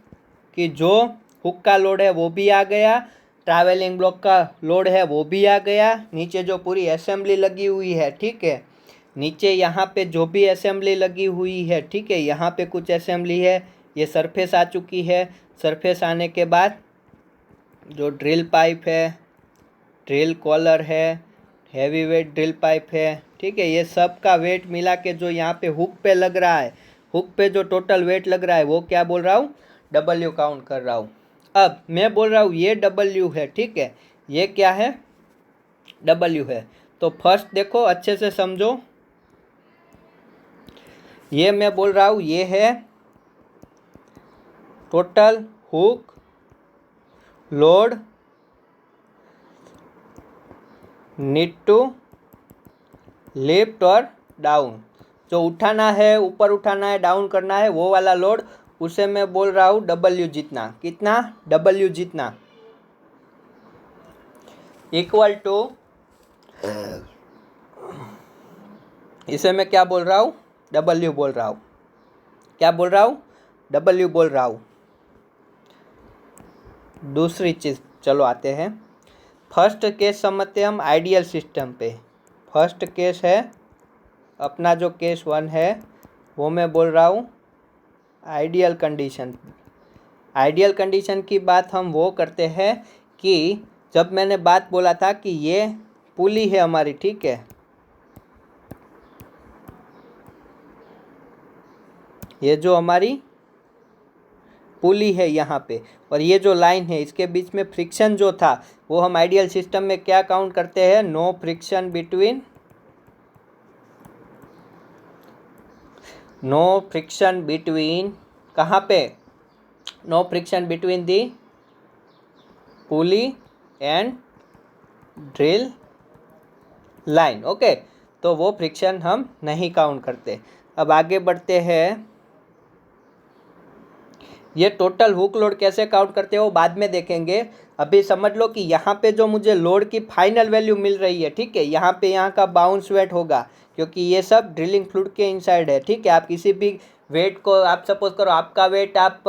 कि जो हुक का लोड है वो भी आ गया, ट्रैवलिंग ब्लॉक का लोड है वो भी आ गया, नीचे जो पूरी असेंबली लगी हुई है, ठीक है, नीचे यहाँ पे जो भी असेंबली लगी हुई है, ठीक है, यहाँ पे कुछ असेंबली है, ये सरफेस आ चुकी है। सरफेस आने के बाद जो ड्रिल पाइप है, ड्रिल कॉलर है, हैवी वेट ड्रिल पाइप है, ठीक है, ये सब का वेट मिला के जो यहाँ पे हुक पे लग रहा है, हुक पे जो टोटल वेट लग रहा है वो क्या बोल रहा हूँ, W काउंट कर रहा हूँ। अब मैं बोल रहा हूँ ये W है, ठीक है, ये क्या है, W है। तो फर्स्ट देखो अच्छे से समझो, ये मैं बोल रहा हूँ ये है total hook load need to lift और डाउन, जो उठाना है, ऊपर उठाना है, डाउन करना है, वो वाला लोड, उसे मैं बोल रहा हूँ W जितना। कितना, W जितना, इक्वल टू, इसे मैं क्या बोल रहा हूँ, W बोल रहा हूँ। क्या बोल रहा हूँ, W बोल रहा हूँ। दूसरी चीज़, चलो आते हैं फर्स्ट केस समझते हैं हम आइडियल सिस्टम पे। फर्स्ट केस है अपना, जो केस 1 है वो मैं बोल रहा हूँ आइडियल कंडीशन। आइडियल कंडीशन की बात हम वो करते हैं कि जब मैंने बात बोला था कि ये पुली है हमारी, ठीक है, ये जो हमारी पुली है यहाँ पे, और ये जो लाइन है इसके बीच में फ्रिक्शन जो था वो हम आइडियल सिस्टम में क्या काउंट करते हैं, no friction between, no friction between, कहाँ पे, no friction between the pulley and drill line. Okay, तो वो फ्रिक्शन हम नहीं काउंट करते। अब आगे बढ़ते हैं, ये टोटल हुक लोड कैसे काउंट करते हो बाद में देखेंगे। अभी समझ लो कि यहाँ पे जो मुझे लोड की फाइनल वैल्यू मिल रही है, ठीक है, यहाँ पे यहाँ का बाउंस वेट होगा क्योंकि ये सब ड्रिलिंग फ्लूइड के इनसाइड है, ठीक है। आप किसी भी वेट को, आप सपोज करो आपका वेट आप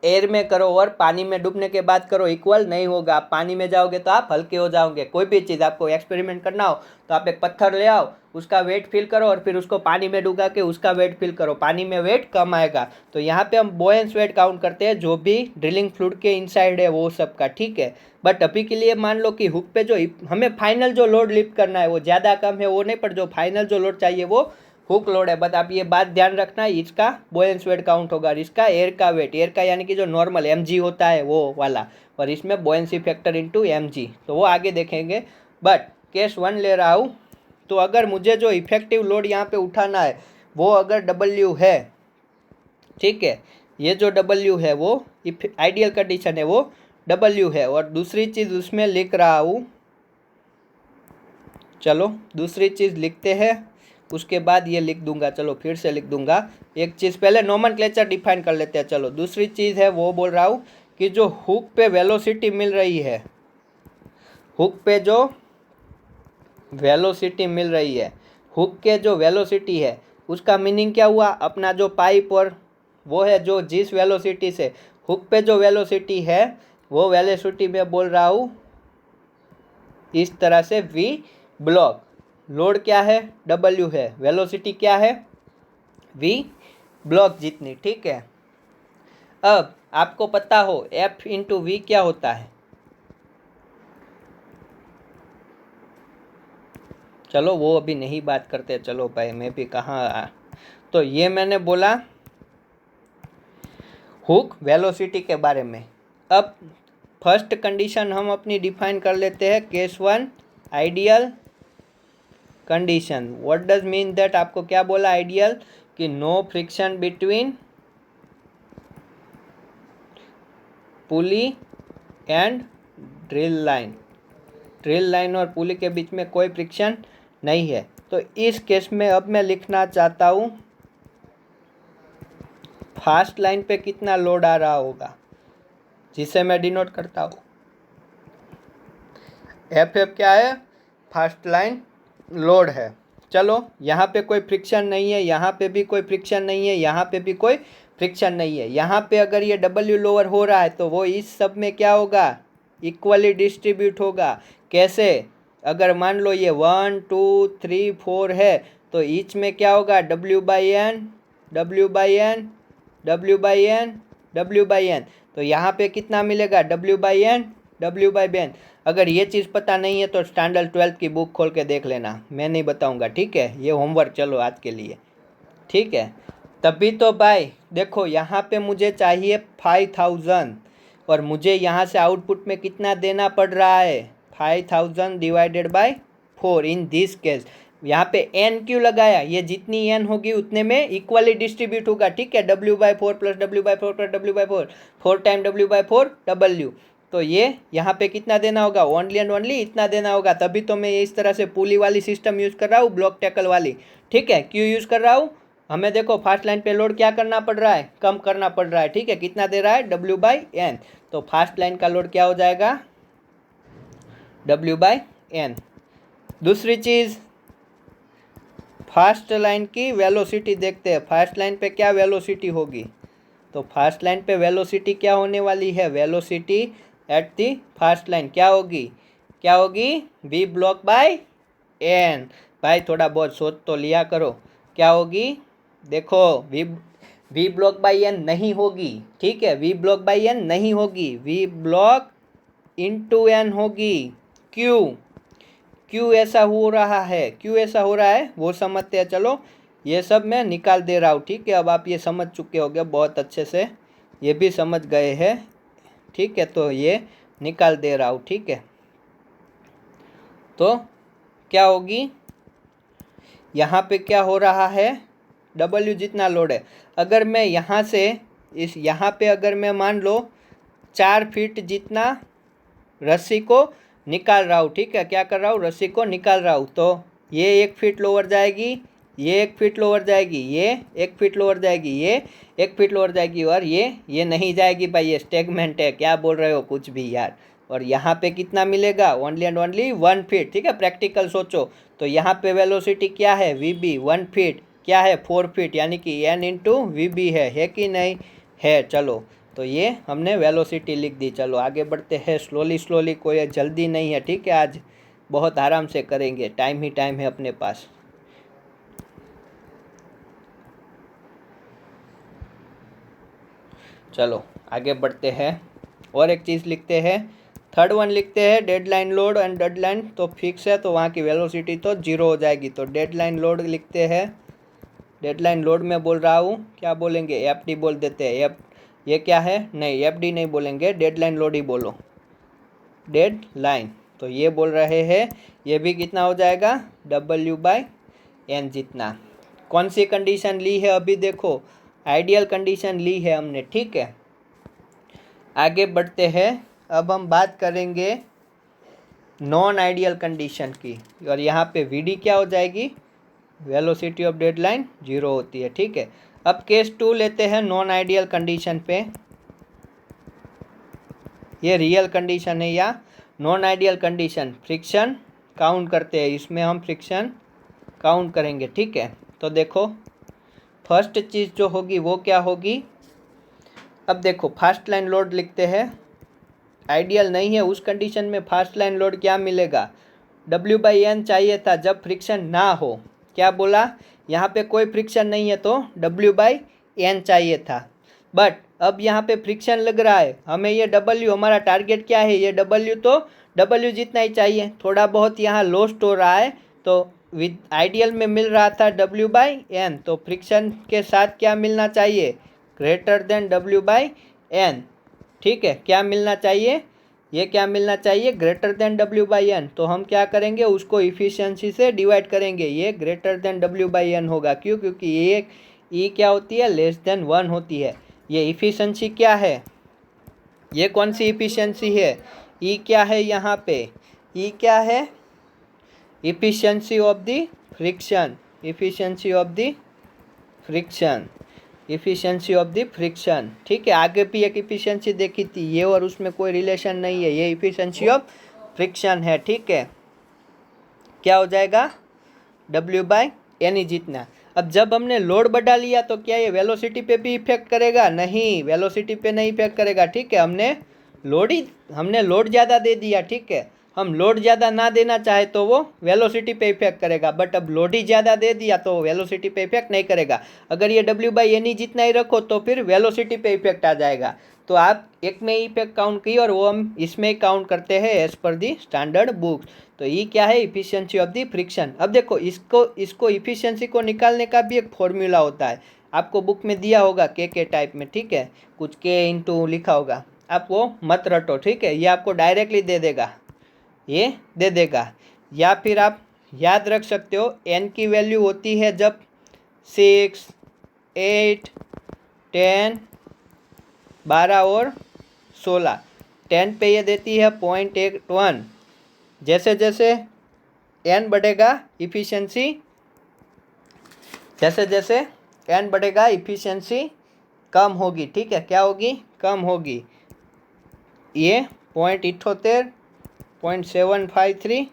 एयर में करो और पानी में डूबने के बाद करो, इक्वल नहीं होगा। आप पानी में जाओगे तो आप हल्के हो जाओगे। कोई भी चीज़ आपको एक्सपेरिमेंट करना हो तो आप एक पत्थर ले आओ, उसका वेट फील करो और फिर उसको पानी में डुबा के उसका वेट फील करो, पानी में वेट कम आएगा। तो यहाँ पे हम बोयंस वेट काउंट करते हैं जो भी ड्रिलिंग फ्लूइड के इनसाइड है वो सब का, ठीक है। बट अभी के लिए मान लो कि हुक पे जो हमें फाइनल जो लोड लिफ्ट करना है वो ज़्यादा कम है वो नहीं, पर जो फाइनल जो लोड चाहिए वो हुक लोड है। बट आप ये बात ध्यान रखना, इसका बोयंस वेट काउंट होगा और इसका एयर का वेट, एयर का यानी कि जो नॉर्मल mg होता है वो वाला, और इसमें बोयंसी फैक्टर इनटू mg, तो वो आगे देखेंगे। बट केस 1 ले रहा हूँ, तो अगर मुझे जो इफेक्टिव लोड यहाँ पे उठाना है वो अगर W है, ठीक है, ये जो W है वो आइडियल कंडीशन है वो W है, और दूसरी चीज़ उसमें लिख रहा हूँ, चलो दूसरी चीज़ लिखते हैं, उसके बाद ये लिख दूंगा, चलो फिर से लिख दूंगा। एक चीज़ पहले नोमेनक्लेचर डिफाइन कर लेते हैं। चलो दूसरी चीज़ है वो बोल रहा हूँ कि जो हुक पे वेलोसिटी मिल रही है, हुक पे जो वेलोसिटी मिल रही है, हुक के जो वेलोसिटी है उसका मीनिंग क्या हुआ, अपना जो पाइप और वो है जो जिस वेलोसिटी से हुक पे जो वेलोसिटी है वो वेलोसिटी में बोल रहा हूँ इस तरह से V ब्लॉक, लोड क्या है W है, वेलोसिटी क्या है V ब्लॉक जितनी, ठीक है। अब आपको पता हो F इंटू V क्या होता है, चलो वो अभी नहीं बात करते, चलो भाई मैं भी कहाँ, तो ये मैंने बोला हुक वेलोसिटी के बारे में। अब फर्स्ट कंडीशन हम अपनी डिफाइन कर लेते हैं, case 1 ideal condition. What does mean that, आपको क्या बोला आइडियल, कि no friction between pulley and drill line, drill line और पुली के बीच में कोई फ्रिक्शन नहीं है। तो इस केस में अब मैं लिखना चाहता हूँ फास्ट लाइन पे कितना लोड आ रहा होगा, जिसे मैं डिनोट करता हूँ एफ क्या है, फास्ट लाइन लोड है। चलो यहाँ पे कोई फ्रिक्शन नहीं है, यहाँ पे भी कोई फ्रिक्शन नहीं है, यहाँ पे भी कोई फ्रिक्शन नहीं है। यहाँ पे अगर ये W लोअर हो रहा है तो वो इस सब में क्या होगा, इक्वली डिस्ट्रीब्यूट होगा। कैसे, अगर मान लो ये 1 2 3 4 है तो ईच में क्या होगा, W/N W/N W/N W/N, तो यहाँ पे कितना मिलेगा W/N W/N। अगर ये चीज़ पता नहीं है तो स्टैंडर्ड 12th की बुक खोल के देख लेना, मैं नहीं बताऊंगा, ठीक है, ये होमवर्क चलो आज के लिए, ठीक है। तभी तो भाई देखो यहाँ पे मुझे चाहिए 5000 और मुझे यहाँ से आउटपुट में कितना देना पड़ रहा है, 5000 divided by 4 in this case. यहाँ पे n क्यों लगाया, ये जितनी n होगी उतने में इक्वली डिस्ट्रीब्यूट होगा, ठीक है। W/4 plus W/4 plus W/4, 4 time W/4 W, तो ये यहाँ पे कितना देना होगा, ओनली एंड ओनली इतना देना होगा। तभी तो मैं इस तरह से पुली वाली सिस्टम यूज़ कर रहा हूँ, ब्लॉक टैकल वाली, ठीक है। क्यों यूज़ कर रहा हूँ, हमें देखो फास्ट लाइन पे लोड क्या करना पड़ रहा है, कम करना पड़ रहा है, ठीक है। कितना दे रहा है W/N, तो फास्ट लाइन का लोड क्या हो जाएगा W/N। दूसरी चीज़ फास्ट लाइन की वेलोसिटी देखते हैं, फास्ट लाइन पे क्या वेलोसिटी होगी, तो फास्ट लाइन पे वेलोसिटी क्या होने वाली है, velocity at the fast line क्या होगी, क्या होगी V ब्लॉक/N। भाई थोड़ा बहुत सोच तो लिया करो, क्या होगी, देखो V ब्लॉक/N नहीं होगी, ठीक है, V ब्लॉक/N नहीं होगी, V ब्लॉक इंटू N होगी। क्यों ऐसा हो रहा है, क्यों ऐसा हो रहा है वो समझते हैं। चलो ये सब मैं निकाल दे रहा हूँ, ठीक है। अब आप ये समझ चुके होंगे बहुत अच्छे से, ये भी समझ गए हैं, ठीक है। तो ये निकाल दे रहा हूँ, ठीक है। तो क्या होगी, यहाँ पे क्या हो रहा है, W जितना लोड है, अगर मैं यहाँ से यहाँ पे अगर मैं मान लो 4 फीट जितना रस्सी को निकाल रहा हूँ, ठीक है, क्या कर रहा हूँ, रस्सी को निकाल रहा हूँ, तो ये 1 फीट लोअर जाएगी, ये 1 फीट लोअर जाएगी, ये 1 फीट लोअर जाएगी, ये 1 फीट लोअर जाएगी, और ये नहीं जाएगी भाई, ये स्टेगमेंट है, क्या बोल रहे हो कुछ भी यार। और यहाँ पे कितना मिलेगा, ओनली एंड ओनली 1 फीट, ठीक है, प्रैक्टिकल सोचो। तो यहाँ पे वेलोसिटी क्या है, VB 1 फीट क्या है, 4 फीट, यानी कि N इंटू VB है कि नहीं है। चलो, तो ये हमने वेलोसिटी लिख दी। चलो आगे बढ़ते हैं स्लोली स्लोली, कोई जल्दी नहीं है, ठीक है, आज बहुत आराम से करेंगे, टाइम ही टाइम है अपने पास। चलो आगे बढ़ते हैं, और एक चीज़ लिखते हैं, थर्ड वन लिखते हैं, डेडलाइन लोड एंड डेडलाइन तो फिक्स है, तो वहाँ की वेलोसिटी तो 0 हो जाएगी। तो डेडलाइन लोड लिखते हैं, डेडलाइन लोड में बोल रहा हूँ, क्या बोलेंगे, FD बोल देते हैं। ये क्या है, नहीं FD नहीं बोलेंगे, डेडलाइन लोड ही बोलो, डेडलाइन। तो ये बोल रहे हैं, ये भी कितना हो जाएगा, W/N जितना। कौन सी कंडीशन ली है, अभी देखो आइडियल कंडीशन ली है हमने, ठीक है। आगे बढ़ते हैं, अब हम बात करेंगे नॉन आइडियल कंडीशन की, और यहाँ पे VD क्या हो जाएगी, वेलोसिटी ऑफ डेडलाइन 0 होती है, ठीक है। अब केस 2 लेते हैं नॉन आइडियल कंडीशन पे, ये रियल कंडीशन है या non ideal condition, friction count करते हैं, इसमें हम फ्रिक्शन काउंट करेंगे, ठीक है। तो देखो फर्स्ट चीज़ जो होगी वो क्या होगी, अब देखो फास्ट लाइन लोड लिखते हैं, आइडियल नहीं है उस कंडीशन में फास्ट लाइन लोड क्या मिलेगा, W/N चाहिए था जब फ्रिक्शन ना हो, क्या बोला, यहाँ पे कोई फ्रिक्शन नहीं है तो W/N चाहिए था, बट अब यहाँ पे फ्रिक्शन लग रहा है, हमें ये W, हमारा टारगेट क्या है, ये W, तो W जितना ही चाहिए, थोड़ा बहुत यहाँ लॉस्ट हो रहा है, तो विद आइडियल में मिल रहा था W/N, तो फ्रिक्शन के साथ क्या मिलना चाहिए, ग्रेटर देन W/N, ठीक है, क्या मिलना चाहिए, ये क्या मिलना चाहिए, ग्रेटर देन W/N। तो हम क्या करेंगे, उसको इफिशियंसी से डिवाइड करेंगे, ये ग्रेटर देन W/N होगा, क्यों, क्योंकि ये E क्या होती है, लेस देन 1 होती है। ये इफिशियंसी क्या है, ये कौन सी इफिशियंसी है, E क्या है यहाँ पे, E क्या है, efficiency of the friction, efficiency of the friction, efficiency of the friction, ठीक है। आगे भी एक इफिशियंसी देखी थी, ये और उसमें कोई रिलेशन नहीं है, ये इफिशियंसी ऑफ फ्रिक्शन है, ठीक है। क्या हो जाएगा, W/N जितना। अब जब हमने लोड बढ़ा लिया तो क्या ये वेलोसिटी पे भी इफेक्ट करेगा, नहीं, वेलोसिटी पे नहीं इफेक्ट करेगा, ठीक है। हमने लोड ज़्यादा दे दिया, ठीक है, हम लोड ज़्यादा ना देना चाहे तो वो वेलोसिटी पे इफेक्ट करेगा, बट अब लोड ही ज़्यादा दे दिया तो वेलोसिटी पे इफेक्ट नहीं करेगा। अगर ये W/N जितना ही रखो तो फिर वेलोसिटी पे इफेक्ट आ जाएगा। तो आप एक में इफेक्ट काउंट की और वो हम इसमें काउंट करते हैं एज पर दी स्टैंडर्ड बुक्स। तो ये क्या है, इफिशियंसी ऑफ द फ्रिक्शन। अब देखो इसको इफिशियंसी को निकालने का भी एक फॉर्मूला होता है, आपको बुक में दिया होगा के टाइप में, ठीक है, कुछ K इंटू लिखा होगा, आप वो मत रटो, ठीक है, ये आपको डायरेक्टली दे देगा, ये दे देगा। या फिर आप याद रख सकते हो, N की वैल्यू होती है जब 6, 8, 10, 12 और 16, 10 पे ये देती है 0.81, जैसे जैसे N बढ़ेगा इफिशियंसी, जैसे जैसे N बढ़ेगा इफिशियंसी कम होगी, ठीक है, क्या होगी, कम होगी। ये 0.78, 0.753,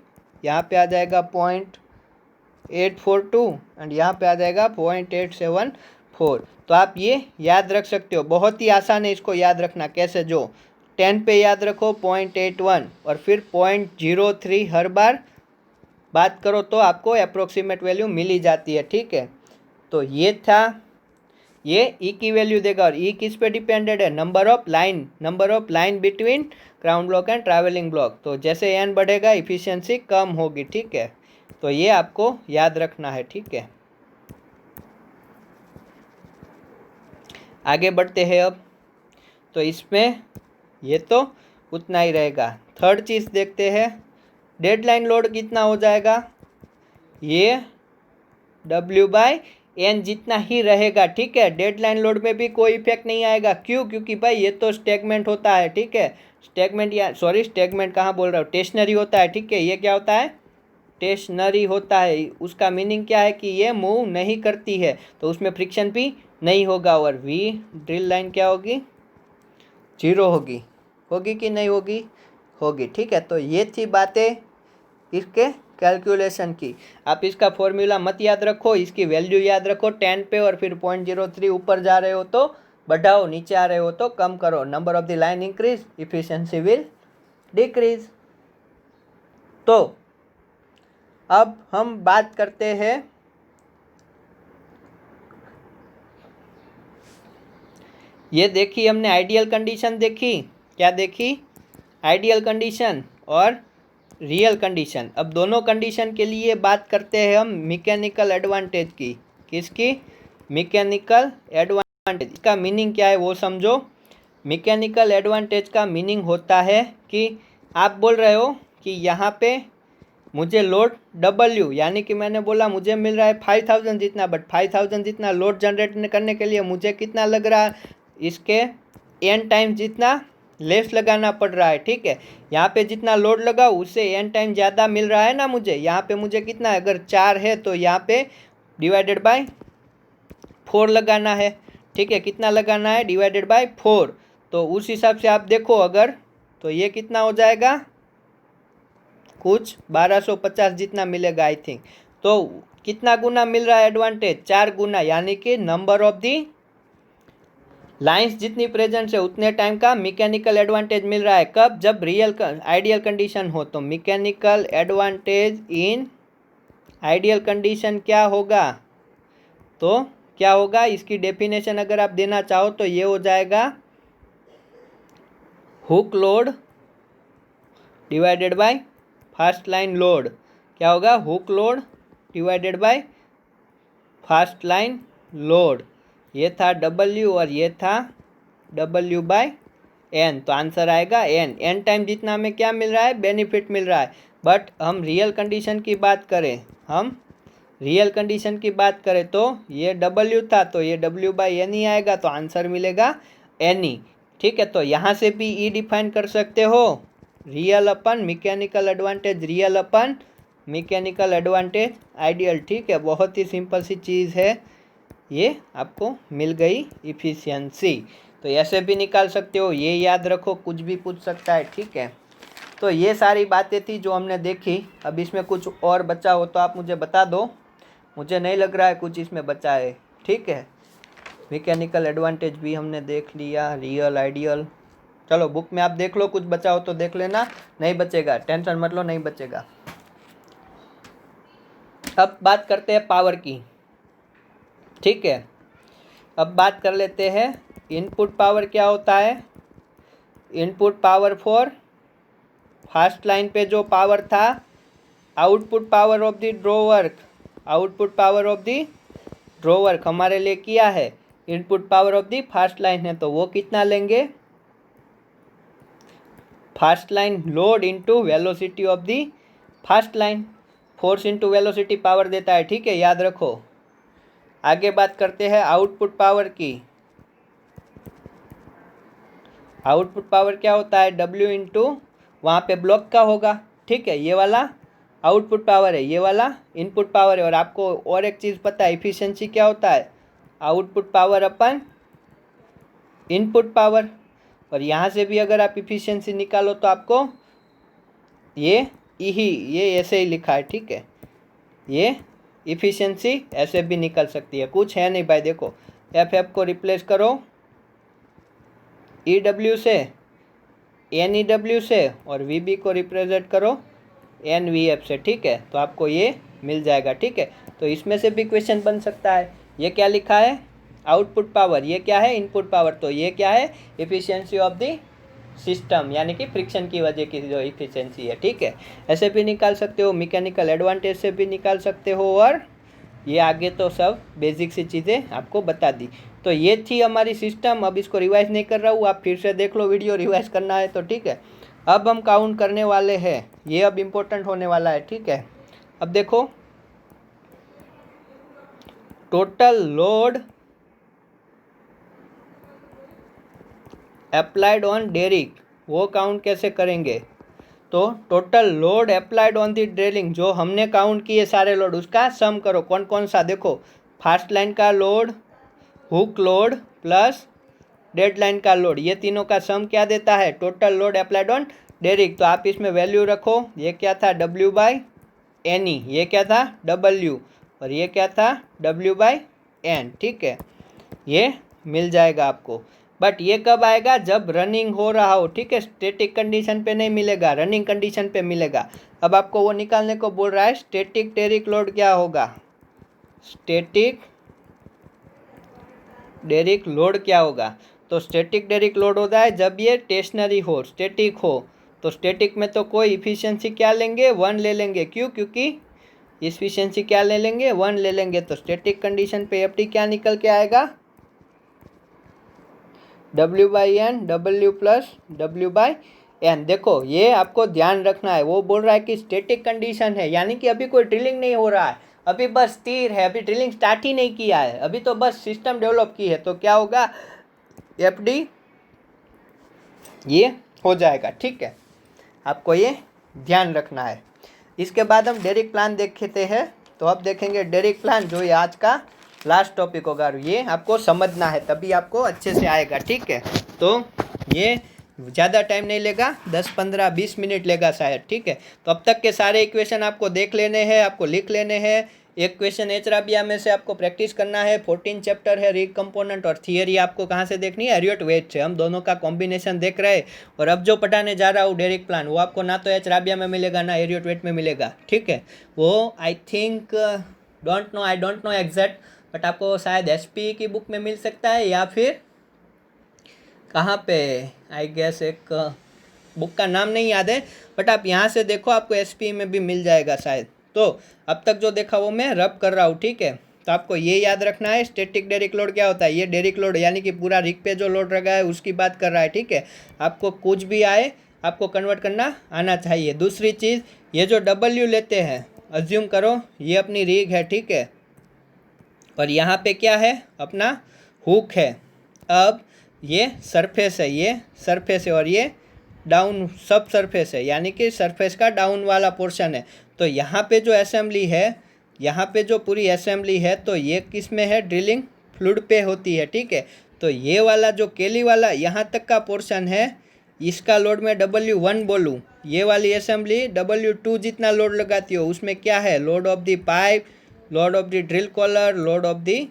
यहाँ पे आ जाएगा 0.842 एंड यहाँ पे आ जाएगा 0.874। तो आप ये याद रख सकते हो, बहुत ही आसान है इसको याद रखना, कैसे, जो 10 पे याद रखो 0.81 और फिर 0.03 हर बार बात करो तो आपको अप्रोक्सीमेट वैल्यू मिल ही जाती है, ठीक है। तो ये था, ये E की वैल्यू देगा, और E किस पे डिपेंडेड है, number of line between ground block and travelling block. तो जैसे N बढ़ेगा इफिशियंसी कम होगी, ठीक है, तो ये आपको याद रखना है, ठीक है। आगे बढ़ते हैं, अब तो इसमें ये तो उतना ही रहेगा। थर्ड चीज़ देखते हैं, डेडलाइन लोड कितना हो जाएगा, ये W/N जितना ही रहेगा, ठीक है। डेडलाइन लोड में भी कोई इफेक्ट नहीं आएगा, क्यों? क्योंकि भाई ये तो स्टेगमेंट होता है, ठीक है। स्टेगमेंट या सॉरी स्टेगमेंट कहाँ बोल रहा हूँ, टेशनरी होता है, ठीक है। ये क्या होता है, टेशनरी होता है। उसका मीनिंग क्या है कि ये मूव नहीं करती है, तो उसमें फ्रिक्शन भी नहीं होगा। और V ड्रिल लाइन क्या होगी, 0 होगी। होगी कि नहीं होगी, होगी, ठीक है। तो ये थी बातें इसके कैलकुलेशन की। आप इसका फॉर्मूला मत याद रखो, इसकी वैल्यू याद रखो 10 पे, और फिर 0.03 ऊपर जा रहे हो तो बढ़ाओ, नीचे आ रहे हो तो कम करो। Number of the line increase, efficiency will decrease. तो अब हम बात करते हैं, ये देखी हमने आइडियल कंडीशन देखी, क्या देखी, आइडियल कंडीशन और रियल कंडीशन। अब दोनों कंडीशन के लिए बात करते हैं हम मैकेनिकल एडवांटेज की। किसकी, मैकेनिकल एडवांटेज। इसका मीनिंग क्या है वो समझो। मैकेनिकल एडवांटेज का मीनिंग होता है कि आप बोल रहे हो कि यहाँ पे मुझे लोड W, यानी कि मैंने बोला मुझे मिल रहा है 5000 जितना, बट 5000 जितना लोड जनरेट करने के लिए मुझे कितना लग रहा है, इसके n टाइम जितना लेस लगाना पड़ रहा है, ठीक है। यहाँ पे जितना लोड लगाओ उससे n टाइम ज़्यादा मिल रहा है ना मुझे। यहाँ पे मुझे कितना है, अगर 4 है तो यहाँ पे डिवाइडेड बाय 4 लगाना है, ठीक है। कितना लगाना है, डिवाइडेड बाय 4। तो उस हिसाब से आप देखो अगर, तो ये कितना हो जाएगा, कुछ 1250 जितना मिलेगा आई थिंक। तो कितना गुना मिल रहा है एडवांटेज, 4 गुना, यानी कि नंबर ऑफ दी लाइंस जितनी प्रेजेंट है उतने टाइम का मैकेनिकल एडवांटेज मिल रहा है। कब, जब रियल आइडियल कंडीशन हो। तो mechanical advantage in ideal condition क्या होगा, तो क्या होगा, इसकी डेफिनेशन अगर आप देना चाहो तो ये हो जाएगा hook load divided by fast line load. क्या होगा, hook load divided by fast line load. ये था W और ये था W/N, तो आंसर आएगा N टाइम जितना हमें क्या मिल रहा है, बेनिफिट मिल रहा है। बट हम रियल कंडीशन की बात करें, हम रियल कंडीशन की बात करें तो ये W था, तो ये W/N ही आएगा, तो आंसर मिलेगा N, ठीक है। तो यहाँ से भी E डिफाइन कर सकते हो, रियल अपन मैकेनिकल एडवांटेज, रियल अपन मैकेनिकल एडवांटेज आइडियल, ठीक है। बहुत ही सिंपल सी चीज़ है, ये आपको मिल गई इफिशियंसी। तो ऐसे भी निकाल सकते हो, ये याद रखो, कुछ भी पूछ सकता है, ठीक है। तो ये सारी बातें थी जो हमने देखी। अब इसमें कुछ और बचा हो तो आप मुझे बता दो, मुझे नहीं लग रहा है कुछ इसमें बचा है, ठीक है। मैकेनिकल एडवांटेज भी हमने देख लिया, रियल आइडियल। चलो बुक में आप देख लो, कुछ बचा हो तो देख लेना, नहीं बचेगा टेंशन मत लो, नहीं बचेगा। अब बात करते हैं पावर की, ठीक है। अब बात कर लेते हैं इनपुट पावर क्या होता है। Input power for fast line पे जो पावर था, output power of the draw work, output power of the draw work हमारे लिए किया है, input power of the fast line है, तो वो कितना लेंगे, fast line load into velocity of the fast line. Force into velocity power देता है, ठीक है, याद रखो। आगे बात करते हैं आउटपुट पावर की। आउटपुट पावर क्या होता है, W इंटू वहाँ पे ब्लॉक का होगा, ठीक है। ये वाला आउटपुट पावर है, ये वाला इनपुट पावर है। और आपको और एक चीज़ पता है, इफिशिएंसी क्या होता है, आउटपुट पावर अपन इनपुट पावर। और यहाँ से भी अगर आप इफिशिएंसी निकालो तो आपको ये ऐसे ही लिखा है, ठीक है। ये इफिशिएंसी ऐसे भी निकल सकती है, कुछ है नहीं भाई। देखो F को रिप्लेस करो EW से, NEW से, और VB को रिप्रेजेंट करो NVF से, ठीक है। तो आपको ये मिल जाएगा, ठीक है। तो इसमें से भी क्वेश्चन बन सकता है। ये क्या लिखा है, आउटपुट पावर, ये क्या है, इनपुट पावर, तो ये क्या है, एफिशिएंसी ऑफ द सिस्टम, यानी कि फ्रिक्शन की वजह की जो इफिशिएंसी है, ठीक है। ऐसे भी निकाल सकते हो, मैकेनिकल एडवांटेज से भी निकाल सकते हो, और ये आगे तो सब बेसिक सी चीज़ें आपको बता दी। तो ये थी हमारी सिस्टम। अब इसको रिवाइज नहीं कर रहा हूँ, आप फिर से देख लो वीडियो, रिवाइज करना है तो ठीक है। अब हम काउंट करने वाले हैं, ये अब इम्पोर्टेंट होने वाला है, ठीक है। अब देखो total load applied on derrick, वो काउंट कैसे करेंगे? तो total load applied on the drilling, जो हमने काउंट किए सारे लोड, उसका सम करो। कौन कौन सा? देखो फास्ट लाइन का load, hook load plus dead line का लोड, ये तीनों का सम क्या देता है? Total load applied on derrick. तो आप इसमें वैल्यू रखो, ये क्या था? W/NE, ये क्या था? W, और ये क्या था? W/N, ठीक है। ये मिल जाएगा आपको, बट ये कब आएगा? जब रनिंग हो रहा हो, ठीक है। स्टैटिक कंडीशन पे नहीं मिलेगा, रनिंग कंडीशन पे मिलेगा। अब आपको वो निकालने को बोल रहा है। स्टैटिक डेरिक लोड क्या होगा? स्टैटिक डेरिक लोड क्या होगा? तो स्टैटिक डेरिक लोड होता है जब ये स्टेशनरी हो, स्टैटिक हो। तो स्टैटिक में तो कोई इफिशियंसी क्या लेंगे? 1 ले लेंगे। क्यों? क्योंकि इफिशियंसी क्या ले लेंगे? 1 ले लेंगे। तो स्टैटिक कंडीशन पे एफ क्या निकल के आएगा? W/N, W plus W/N। देखो ये आपको ध्यान रखना है। वो बोल रहा है कि स्टैटिक कंडीशन है, यानी कि अभी कोई ड्रिलिंग नहीं हो रहा है, अभी बस स्थिर है, अभी ड्रिलिंग स्टार्ट ही नहीं किया है, अभी तो बस सिस्टम डेवलप की है। तो क्या होगा? FD ये हो जाएगा, ठीक है। आपको ये ध्यान रखना है। इसके बाद हम डेरिक प्लान देखते हैं। तो अब देखेंगे डेरिक प्लान, जो ये आज का लास्ट टॉपिक होगा। ये आपको समझना है, तभी आपको अच्छे से आएगा, ठीक है। तो ये ज़्यादा टाइम नहीं लेगा, 10-15-20 मिनट लेगा शायद, ठीक है। तो अब तक के सारे इक्वेशन आपको देख लेने हैं, आपको लिख लेने हैं। एक क्वेश्चन एचराबिया में से आपको प्रैक्टिस करना है। 14 चैप्टर है रिग कंपोनेंट, और थियरी आपको कहाँ से देखनी है? एरियट-वेट से। हम दोनों का कॉम्बिनेशन देख रहे हैं। और अब जो पढ़ाने जा रहा हूँ डेरिक प्लान, वो आपको ना तो एचराबिया में मिलेगा ना एरियट-वेट में मिलेगा, ठीक है। वो I think I don't know exact, but आपको शायद SP की बुक में मिल सकता है, या फिर कहाँ पे, आई गेस एक बुक का नाम नहीं याद है, बट आप यहाँ से देखो, आपको SP में भी मिल जाएगा शायद। तो अब तक जो देखा वो मैं रब कर रहा हूँ, ठीक है। तो आपको ये याद रखना है, स्टैटिक डेरिक लोड क्या होता है? ये डेरिक लोड यानी कि पूरा रिग पे जो लोड लगा है उसकी बात कर रहा है, ठीक है। आपको कुछ भी आए, आपको कन्वर्ट करना आना चाहिए। दूसरी चीज़, ये जो W लेते हैं, अज्यूम करो ये अपनी रिग है, ठीक है, और यहाँ पे क्या है? अपना हुक है। अब ये सरफेस है, ये सरफेस है, और ये डाउन सब सरफेस है, यानी कि सरफेस का डाउन वाला पोर्शन है। तो यहाँ पे जो असेंबली है, यहाँ पे जो पूरी असेंबली है, तो ये किस में है? ड्रिलिंग फ्लूइड पे होती है, ठीक है। तो ये वाला जो केली वाला यहाँ तक का पोर्शन है, इसका लोड मैं W1 बोलूँ। ये वाली असेंबली W2 जितना लोड लगाती हो, उसमें क्या है? Load of the pipe, load of the drill collar, load of the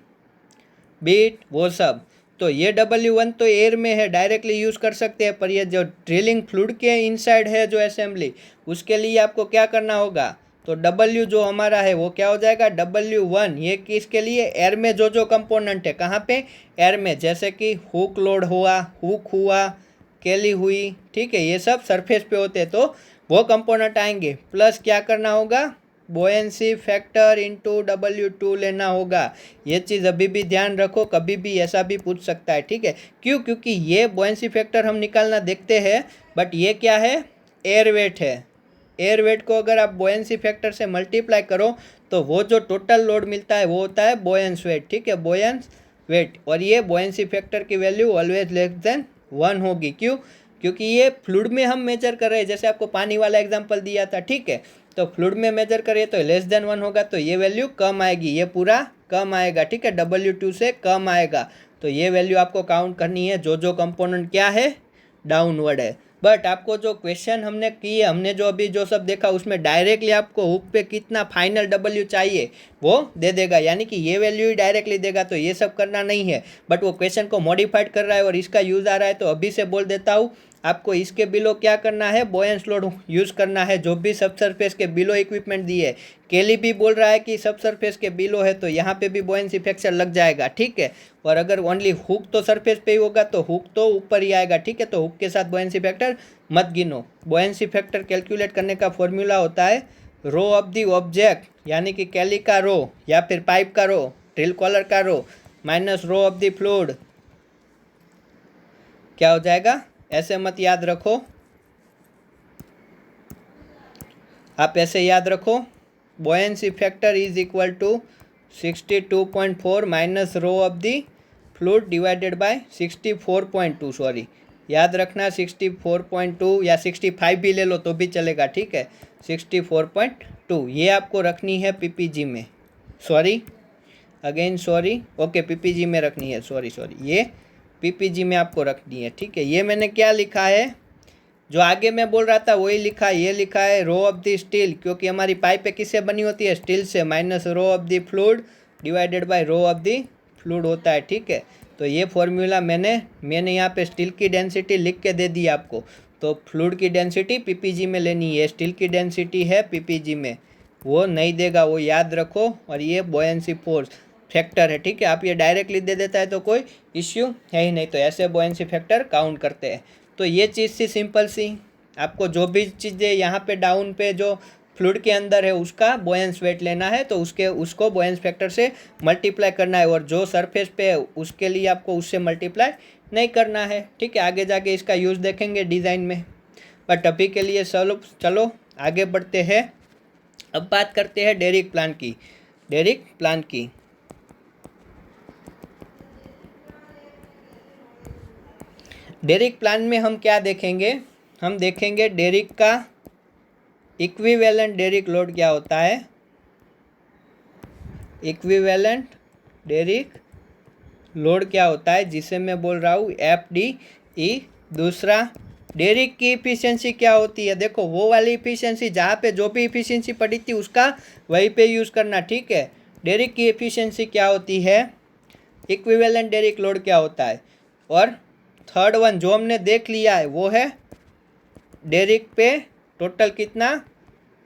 bit, वो सब। तो ये W1 तो एयर में है, डायरेक्टली यूज़ कर सकते हैं, पर ये जो ड्रिलिंग फ्लूइड के इनसाइड है जो असेंबली, उसके लिए आपको क्या करना होगा? तो W जो हमारा है वो क्या हो जाएगा? W1। ये किसके लिए? एयर में जो कंपोनेंट है, कहाँ पे? एयर में। जैसे कि हुक लोड हुआ, हुक हुआ, केली हुई, ठीक है, ये सब सरफेस पे होते हैं, तो वो कंपोनेंट आएंगे। प्लस क्या करना होगा? बोयेंसी फैक्टर इंटू W2 लेना होगा। ये चीज़ अभी भी ध्यान रखो, कभी भी ऐसा भी पूछ सकता है, ठीक है। क्यों? क्योंकि ये बोयेंसी फैक्टर हम निकालना देखते हैं, बट ये क्या है? एयर वेट है। एयर वेट को अगर आप बोयेंसी फैक्टर से मल्टीप्लाई करो, तो वो जो टोटल लोड मिलता है वो होता है बोयेंस वेट, ठीक है, बोयेंस वेट। और ये बोयेंसी फैक्टर की वैल्यू ऑलवेज लेस देन 1 होगी। क्यों? क्योंकि ये फ्लूइड में हम मेजर कर रहे हैं, जैसे आपको पानी वाला एग्जांपल दिया था, ठीक है। तो फ्लूइड में मेजर करिए तो लेस देन 1 होगा, तो ये वैल्यू कम आएगी, ये पूरा कम आएगा, ठीक है, W2 से कम आएगा। तो ये वैल्यू आपको काउंट करनी है, जो कंपोनेंट क्या है? डाउनवर्ड है। बट आपको जो क्वेश्चन हमने किए, हमने जो अभी जो सब देखा, उसमें डायरेक्टली आपको हुक पे कितना फाइनल W चाहिए वो दे देगा, यानी कि ये वैल्यू ही डायरेक्टली देगा। तो ये सब करना नहीं है, बट वो क्वेश्चन को मॉडिफाइड कर रहा है और इसका यूज़ आ रहा है। तो अभी से बोल देता हूँ, आपको इसके बिलो क्या करना है? बोयेंस लोड यूज़ करना है, जो भी सब सरफेस के बिलो इक्विपमेंट दिए। केली भी बोल रहा है कि सब सरफेस के बिलो है, तो यहाँ पे भी बोयेंसी फैक्टर लग जाएगा, ठीक है। और अगर ओनली हुक तो सरफेस पे ही होगा, तो हुक तो ऊपर ही आएगा, ठीक है। तो हुक के साथ बोयेंसी फैक्टर मत गिनो। बोयेंसी फैक्टर कैलकुलेट करने का फॉर्मूला होता है रो ऑफ दी ऑब्जेक्ट यानी कि कैली का रो या फिर पाइप का रो, ड्रिल कॉलर का rho minus rho of the fluid क्या हो जाएगा। ऐसे मत याद रखो, आप ऐसे याद रखो, buoyancy factor is equal to 62.4 minus rho of the fluid divided by 64.2, sorry याद रखना 64.2 या 65 भी ले लो तो भी चलेगा, ठीक है। 64.2 ये आपको रखनी है पीपीजी में, sorry again sorry, okay PPG में रखनी है, सॉरी ये पीपीजी में आपको रखनी है, ठीक है। ये मैंने क्या लिखा है, जो आगे मैं बोल रहा था वही लिखा है, ये लिखा है रो ऑफ द स्टील, क्योंकि हमारी पाइपें किससे बनी होती है, स्टील से, minus rho of the fluid divided by rho of the fluid होता है, ठीक है। तो ये फॉर्मूला मैंने यहाँ पे स्टील की डेंसिटी लिख के दे दी आपको, तो फ्लूइड की डेंसिटी पीपीजी में लेनी है, स्टील की डेंसिटी है पीपीजी में, वो नहीं देगा, वो याद रखो। और ये बुओयेंसी फोर्स फैक्टर है, ठीक है। आप ये डायरेक्टली दे देता है तो कोई इश्यू है ही नहीं, तो ऐसे बुओयेंसी फैक्टर काउंट करते हैं। तो ये चीज़ सी सिंपल सी, आपको जो भी चीज़ें यहाँ पे डाउन पे जो फ्लूइड के अंदर है उसका बुओयेंस वेट लेना है, तो उसको बुओयेंस फैक्टर से मल्टीप्लाई करना है, और जो सरफेस पे है उसके लिए आपको उससे मल्टीप्लाई नहीं करना है, ठीक है। आगे जाके इसका यूज़ देखेंगे डिज़ाइन में, बट अभी के लिए चलो आगे बढ़ते हैं। अब बात करते हैं डेरिक प्लान की। डेरिक प्लान में हम क्या देखेंगे, हम देखेंगे डेरिक का इक्विवेलेंट डेरिक लोड क्या होता है, इक्विवेलेंट डेरिक लोड क्या होता है, जिसे मैं बोल रहा हूँ FDE। दूसरा डेरिक की इफिशिएंसी क्या होती है, देखो वो वाली इफिशिएंसी जहाँ पे जो भी इफिशिएंसी पड़ी थी उसका वहीं पे यूज़ करना, ठीक है। डेरिक की इफिशिएंसी क्या होती है, इक्विवेलेंट डेरिक लोड क्या होता है, और थर्ड वन जो हमने देख लिया है वो है डेरिक पे टोटल कितना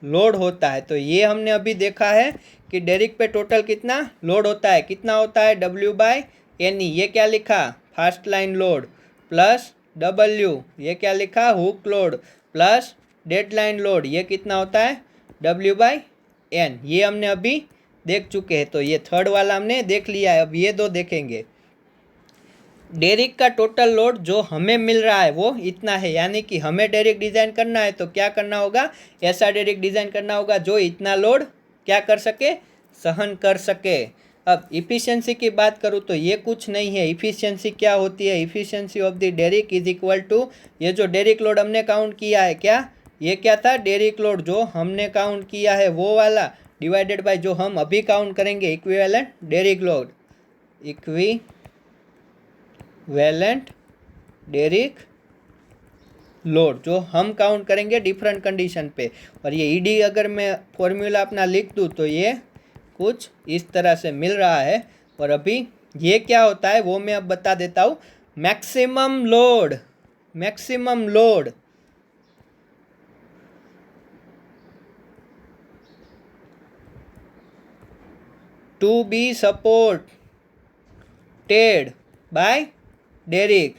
लोड होता है। तो ये हमने अभी देखा है कि डेरिक पे टोटल कितना लोड होता है, कितना होता है W/NE, ये क्या लिखा, fast line load, plus W, ये क्या लिखा, hook load, plus dead line load, ये कितना होता है W/N, ये हमने अभी देख चुके हैं। तो ये थर्ड वाला हमने देख लिया है, अब ये दो देखेंगे। डेरिक का टोटल लोड जो हमें मिल रहा है वो इतना है, यानी कि हमें डेरिक डिज़ाइन करना है तो क्या करना होगा, ऐसा डेरिक डिज़ाइन करना होगा जो इतना लोड क्या कर सके, सहन कर सके। अब इफ़िशियंसी की बात करूँ तो ये कुछ नहीं है, इफ़िशियंसी क्या होती है, efficiency of the derrick is equal to, ये जो डेरिक लोड हमने काउंट किया है, क्या ये क्या था, डेरिक लोड जो हमने काउंट किया है वो वाला, डिवाइडेड बाय जो हम अभी काउंट करेंगे equivalent derrick load, equivalent derrick load जो हम काउंट करेंगे डिफरेंट कंडीशन पे। और ये ईडी अगर मैं फॉर्मूला अपना लिख दूँ तो ये कुछ इस तरह से मिल रहा है। और अभी ये क्या होता है वो मैं अब बता देता हूँ। Maximum load to be supported by derrick,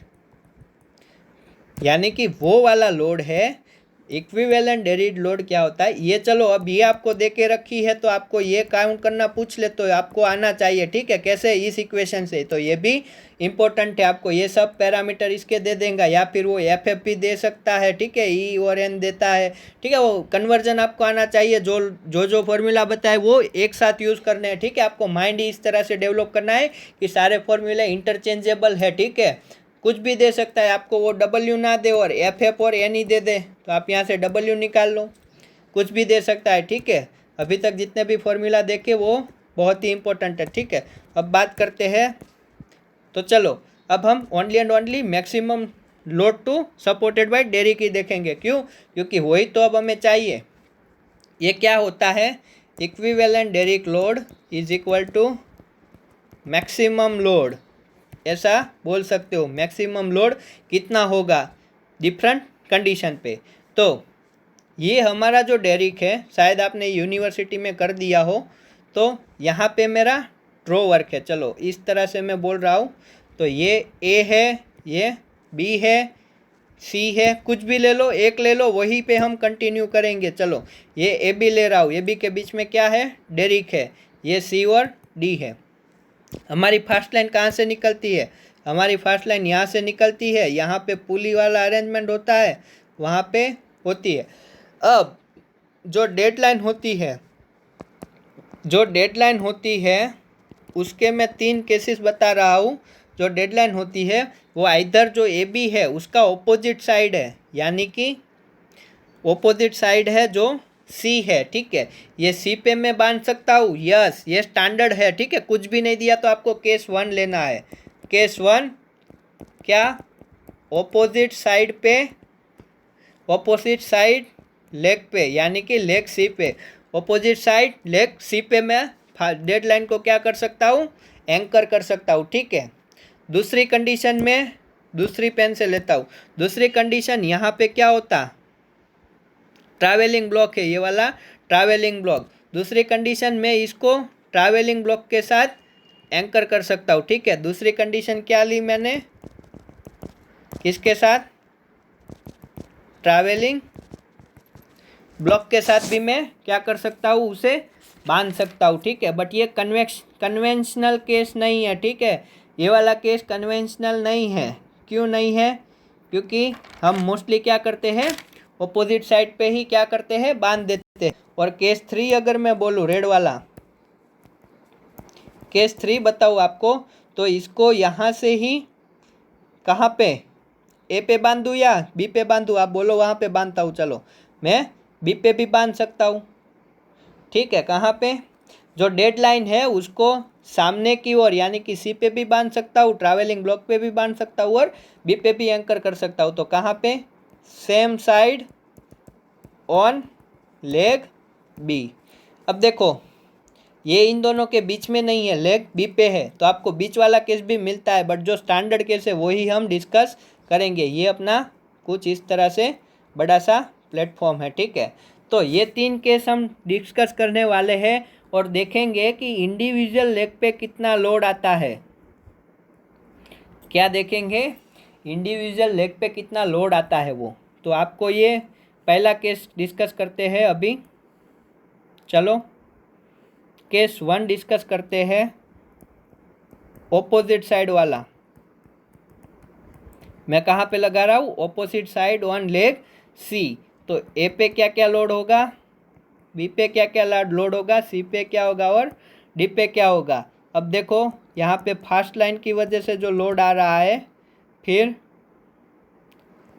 यानी कि वो वाला लोड है। इक्विवेलेंट डेरिक लोड क्या होता है ये, चलो अब ये आपको दे के रखी है तो आपको ये काउंट करना पूछ ले तो आपको आना चाहिए, ठीक है, कैसे, इस इक्वेशन से। तो ये भी इम्पोर्टेंट है, आपको ये सब पैरामीटर इसके दे देंगे, या फिर वो FF भी दे सकता है, ठीक है, E और N देता है, ठीक है। वो कन्वर्जन आपको आना चाहिए, जो फॉर्मूला बताए वो एक साथ यूज़ करने हैं, ठीक है। आपको माइंड इस तरह से डेवलप करना है कि सारे फॉर्मूले इंटरचेंजेबल है, ठीक है। कुछ भी दे सकता है, आपको वो W ना दे और FF और NE दे दे तो आप यहाँ से W निकाल लो, कुछ भी दे सकता है, ठीक है। अभी तक जितने भी फॉर्मूला देखे वो बहुत ही इंपॉर्टेंट है, ठीक है। अब बात करते हैं, तो चलो अब हम only and only maximum load to supported by derrick ही देखेंगे। क्यों, क्योंकि वही तो अब हमें चाहिए। ये क्या होता है, equivalent derrick load is equal to maximum load, ऐसा बोल सकते हो। मैक्सिमम लोड कितना होगा डिफरेंट कंडीशन पे। तो ये हमारा जो डेरिक है, शायद आपने यूनिवर्सिटी में कर दिया हो, तो यहाँ पे मेरा ड्रॉ वर्क है, चलो इस तरह से मैं बोल रहा हूँ। तो ये A है, ये B है, सी है, कुछ भी ले लो, एक ले लो, वहीं पे हम कंटिन्यू करेंगे। चलो ये ए बी ले रहा हूँ, ए बी के बीच में क्या है, डेरिक है, ये सी और डी है। हमारी फास्ट लाइन कहाँ से निकलती है, हमारी फास्ट लाइन यहाँ से निकलती है, यहाँ पे पुली वाला अरेंजमेंट होता है, वहाँ पे होती है। अब जो डेडलाइन होती है, जो डेडलाइन होती है उसके मैं 3 केसेस बता रहा हूँ। जो डेडलाइन होती है वो आइदर जो ए बी है उसका ऑपोजिट साइड है, यानी कि ऑपोजिट साइड है जो सी है, ठीक है। ये सी पे मैं बांध सकता हूँ, यस ये स्टैंडर्ड है, ठीक है। कुछ भी नहीं दिया तो आपको केस 1 लेना है। केस 1 क्या, ऑपोजिट साइड पे, ऑपोजिट साइड लेग पे, यानी कि लेग सी पे, ऑपोजिट साइड लेग सी पे मैं डेडलाइन को क्या कर सकता हूँ, एंकर कर सकता हूँ, ठीक है। दूसरी कंडीशन में, दूसरी पेन से लेता हूँ, दूसरी कंडीशन यहाँ पे क्या होता, ट्रैवलिंग ब्लॉक है ये वाला, ट्रैवलिंग ब्लॉक। दूसरी कंडीशन में इसको ट्रैवलिंग ब्लॉक के साथ एंकर कर सकता हूँ, ठीक है। दूसरी कंडीशन क्या ली मैंने, किसके साथ, ट्रैवलिंग ब्लॉक के साथ भी मैं क्या कर सकता हूँ, उसे बांध सकता हूँ, ठीक है। बट ये कन्वेंशनल केस नहीं है, ठीक है। ये वाला केस कन्वेंशनल नहीं है। क्यों नहीं है, क्योंकि हम मोस्टली क्या करते हैं, ऑपोजिट साइड पे ही क्या करते हैं, बांध देते हैं। और केस 3 अगर मैं बोलूँ, रेड वाला केस 3 बताऊँ आपको, तो इसको यहाँ से ही कहाँ पे, ए पे बांधूँ या बी पे बांधूँ, आप बोलो, वहाँ पे बांधता हूँ। चलो मैं बी पे भी बांध सकता हूँ, ठीक है। कहाँ पे, जो डेडलाइन है उसको सामने की ओर, यानी कि सी पे भी बांध सकता हूँ, ट्रैवलिंग ब्लॉक पे भी बांध सकता हूँ, और बी पे भी एंकर कर सकता हूँ। तो कहाँ पे, same side on leg B. अब देखो ये इन दोनों के बीच में नहीं है, लेग बी पे है, तो आपको बीच वाला केस भी मिलता है, बट जो स्टैंडर्ड केस है वही हम डिस्कस करेंगे। ये अपना कुछ इस तरह से बड़ा सा प्लेटफॉर्म है, ठीक है। तो ये 3 केस हम डिस्कस करने वाले हैं और देखेंगे कि इंडिविजुअल लेग पे कितना लोड आता है। क्या देखेंगे, इंडिविजुअल लेग पे कितना लोड आता है वो। तो आपको ये पहला केस डिस्कस करते हैं अभी। चलो केस 1 डिस्कस करते हैं, ऑपोजिट साइड वाला। मैं कहाँ पे लगा रहा हूँ, ऑपोजिट साइड ऑन लेग सी। तो ए पे क्या क्या लोड होगा, बी पे क्या क्या लोड होगा, सी पे क्या होगा और डी पे क्या होगा। अब देखो यहाँ पे फास्ट लाइन की वजह से जो लोड आ रहा है, फिर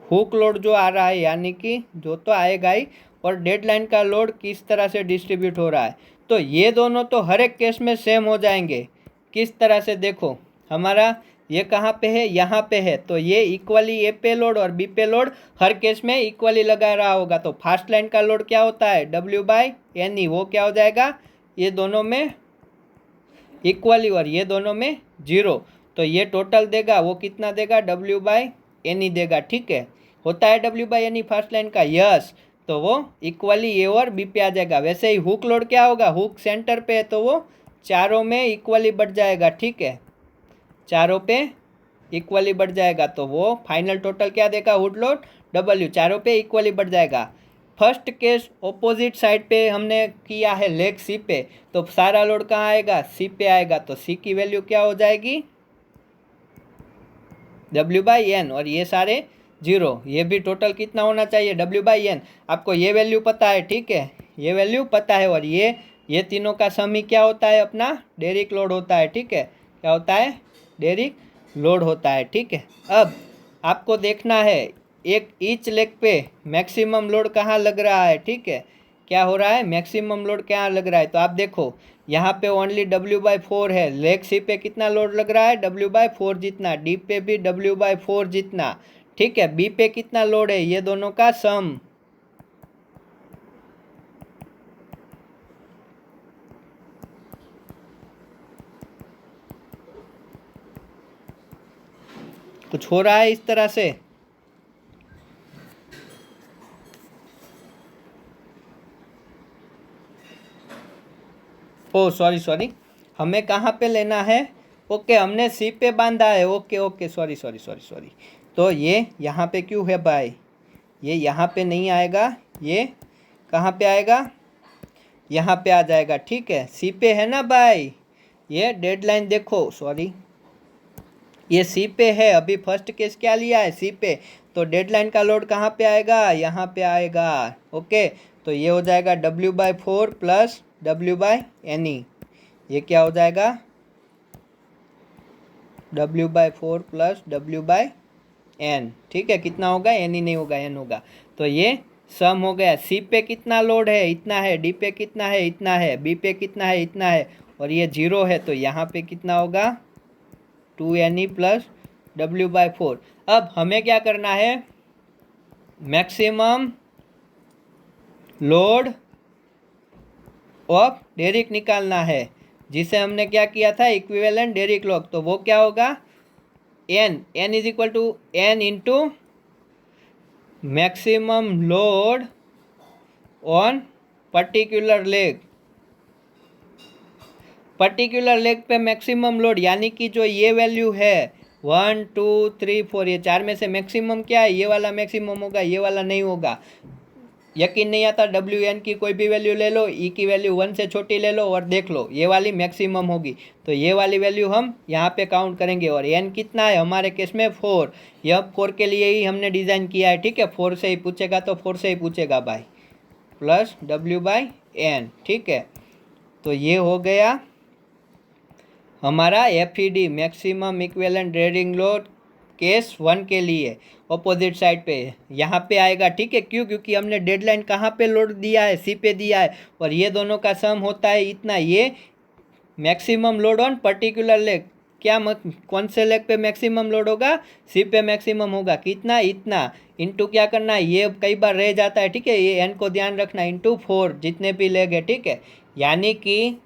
हुक लोड जो आ रहा है, यानी कि जो तो आएगा ही, और डेडलाइन का लोड किस तरह से डिस्ट्रीब्यूट हो रहा है। तो ये दोनों तो हर एक केस में सेम हो जाएंगे। किस तरह से, देखो हमारा ये कहाँ पे है, यहाँ पे है, तो ये इक्वली ए पे लोड और बी पे लोड हर केस में इक्वली लगा रहा होगा। तो फास्ट लाइन का लोड क्या होता है, W/NE, वो क्या हो जाएगा, ये दोनों में इक्वली और ये दोनों में 0। तो ये टोटल देगा, वो कितना देगा, W/NE देगा, ठीक है। होता है W/NE फास्ट लाइन का, यस। तो वो इक्वली ए और बी पे आ जाएगा। वैसे ही हुक लोड क्या होगा, हुक सेंटर पे है तो वो चारों में इक्वली बढ़ जाएगा, ठीक है, चारों पे इक्वली बढ़ जाएगा। तो वो फाइनल टोटल क्या देगा, हुक लोड W, चारों पे इक्वली बढ़ जाएगा। फर्स्ट केस ऑपोजिट साइड पे हमने किया है, लेग सी पे, तो सारा लोड कहाँ आएगा, सी पे आएगा। तो सी की वैल्यू क्या हो जाएगी, W/N, और ये सारे 0। ये भी टोटल कितना होना चाहिए, W/N। आपको ये वैल्यू पता है, ठीक है, ये वैल्यू पता है। और ये तीनों का सम ही क्या होता है, अपना डेरिक लोड होता है, ठीक है। क्या होता है, डेरिक लोड होता है, ठीक है। अब आपको देखना है एक ईच लेग पे मैक्सिमम लोड कहाँ लग रहा है, ठीक है। क्या हो रहा है, मैक्सिमम लोड क्या लग रहा है। तो आप देखो यहाँ पे ओनली W/4 है, लेग सी पे कितना लोड लग रहा है, W/4 जितना, डी पे भी W/4 जितना, ठीक है। बी पे कितना लोड है, ये दोनों का सम। कुछ हो रहा है इस तरह से, ओ सॉरी, हमें कहाँ पे लेना है, ओके हमने सी पे बांधा है, ओके सॉरी। तो ये यहाँ पे क्यों है भाई, ये यहाँ पे नहीं आएगा, ये कहाँ पे आएगा, यहाँ पे आ जाएगा। ठीक है, सी पे है ना भाई, ये डेडलाइन देखो, सॉरी ये सी पे है, अभी फर्स्ट केस क्या लिया है, सी पे, तो डेडलाइन का लोड कहाँ पे आएगा, यहाँ पे आएगा। ओके, तो ये हो जाएगा W/4 प्लस W/NE, ये क्या हो जाएगा, W/4 प्लस W/N। ठीक है, कितना होगा, NE नहीं होगा, N होगा। तो ये सम हो गया। सी पे कितना लोड है, इतना है, डी पे कितना है, इतना है, बी पे कितना है, इतना है, और ये 0 है, तो यहाँ पे कितना होगा, 2NE प्लस W/4। अब हमें क्या करना है, मैक्सिमम लोड ऑफ डेरिक निकालना है, जिसे हमने क्या किया था, इक्विवेलेंट डेरिक लॉग। तो वो क्या होगा, N is equal to N into maximum load on particular leg. Particular leg पे मैक्सिमम लोड, यानी कि जो ये वैल्यू है 1 2 3 4, ये 4 में से मैक्सिमम क्या है, ये वाला मैक्सिमम होगा, ये वाला नहीं होगा। यकीन नहीं आता, WN की कोई भी वैल्यू ले लो, E की वैल्यू 1 से छोटी ले लो और देख लो, ये वाली मैक्सिमम होगी। तो ये वाली वैल्यू हम यहाँ पे काउंट करेंगे। और N कितना है हमारे केस में 4, यह 4 के लिए ही हमने डिज़ाइन किया है। ठीक है, 4 से ही पूछेगा तो 4 से ही पूछेगा भाई, प्लस W/N। ठीक है, तो ये हो गया हमारा FED, maximum equivalent daring load case 1 के लिए। अपोजिट साइड पे यहाँ पे आएगा। ठीक है, क्यों, क्योंकि हमने डेडलाइन कहाँ पे लोड दिया है, सी पे दिया है, और ये दोनों का सम होता है इतना। ये maximum load on particular leg, क्या कौन से लेग पे मैक्सिमम लोड होगा, सी पे मैक्सिमम होगा, कितना, इतना, इंटू क्या करना है, ये कई बार रह जाता है। ठीक है, ये एन को ध्यान रखना, इंटू 4 जितने भी लेग है। ठीक है, यानी कि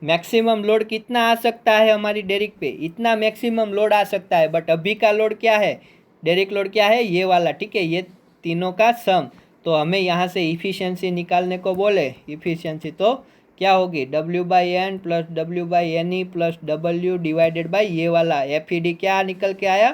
मैक्सिमम लोड कितना आ सकता है हमारी डेरिक पे, इतना मैक्सिमम लोड आ सकता है। बट अभी का लोड क्या है, डेरिक लोड क्या है, ये वाला। ठीक है, ये तीनों का सम। तो हमें यहाँ से इफ़िशियंसी निकालने को बोले, इफ़िशियंसी तो क्या होगी, W/N plus W/NE plus W divided by ये वाला FED, क्या निकल के आया,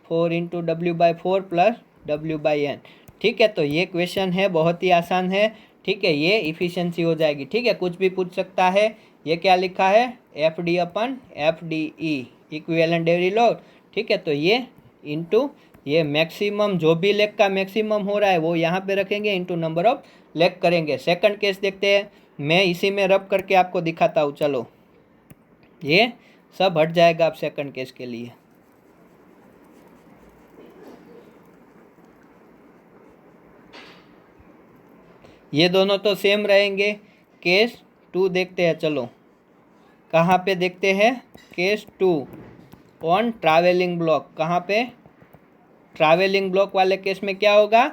4 इंटू W/4 प्लस W/N। ठीक है, तो ये क्वेश्चन है, बहुत ही आसान है। ठीक है, ये इफ़िशियंसी हो जाएगी। ठीक है, कुछ भी पूछ सकता है। ये क्या लिखा है, FD/FDE, इक्विवेलेंट डेरिक लोड। ठीक है, तो ये इंटू ये मैक्सिमम, जो भी लेग का मैक्सिमम हो रहा है वो यहाँ पे रखेंगे, इंटू नंबर ऑफ लेग करेंगे। सेकंड केस देखते हैं, मैं इसी में रब करके आपको दिखाता हूँ। चलो, ये सब हट जाएगा आप सेकंड केस के लिए। ये दोनों तो सेम रहेंगे। केस 2 देखते हैं, चलो कहाँ पे देखते हैं, केस 2 ऑन ट्रैवलिंग ब्लॉक। कहाँ पे, ट्रैवलिंग ब्लॉक वाले केस में क्या होगा,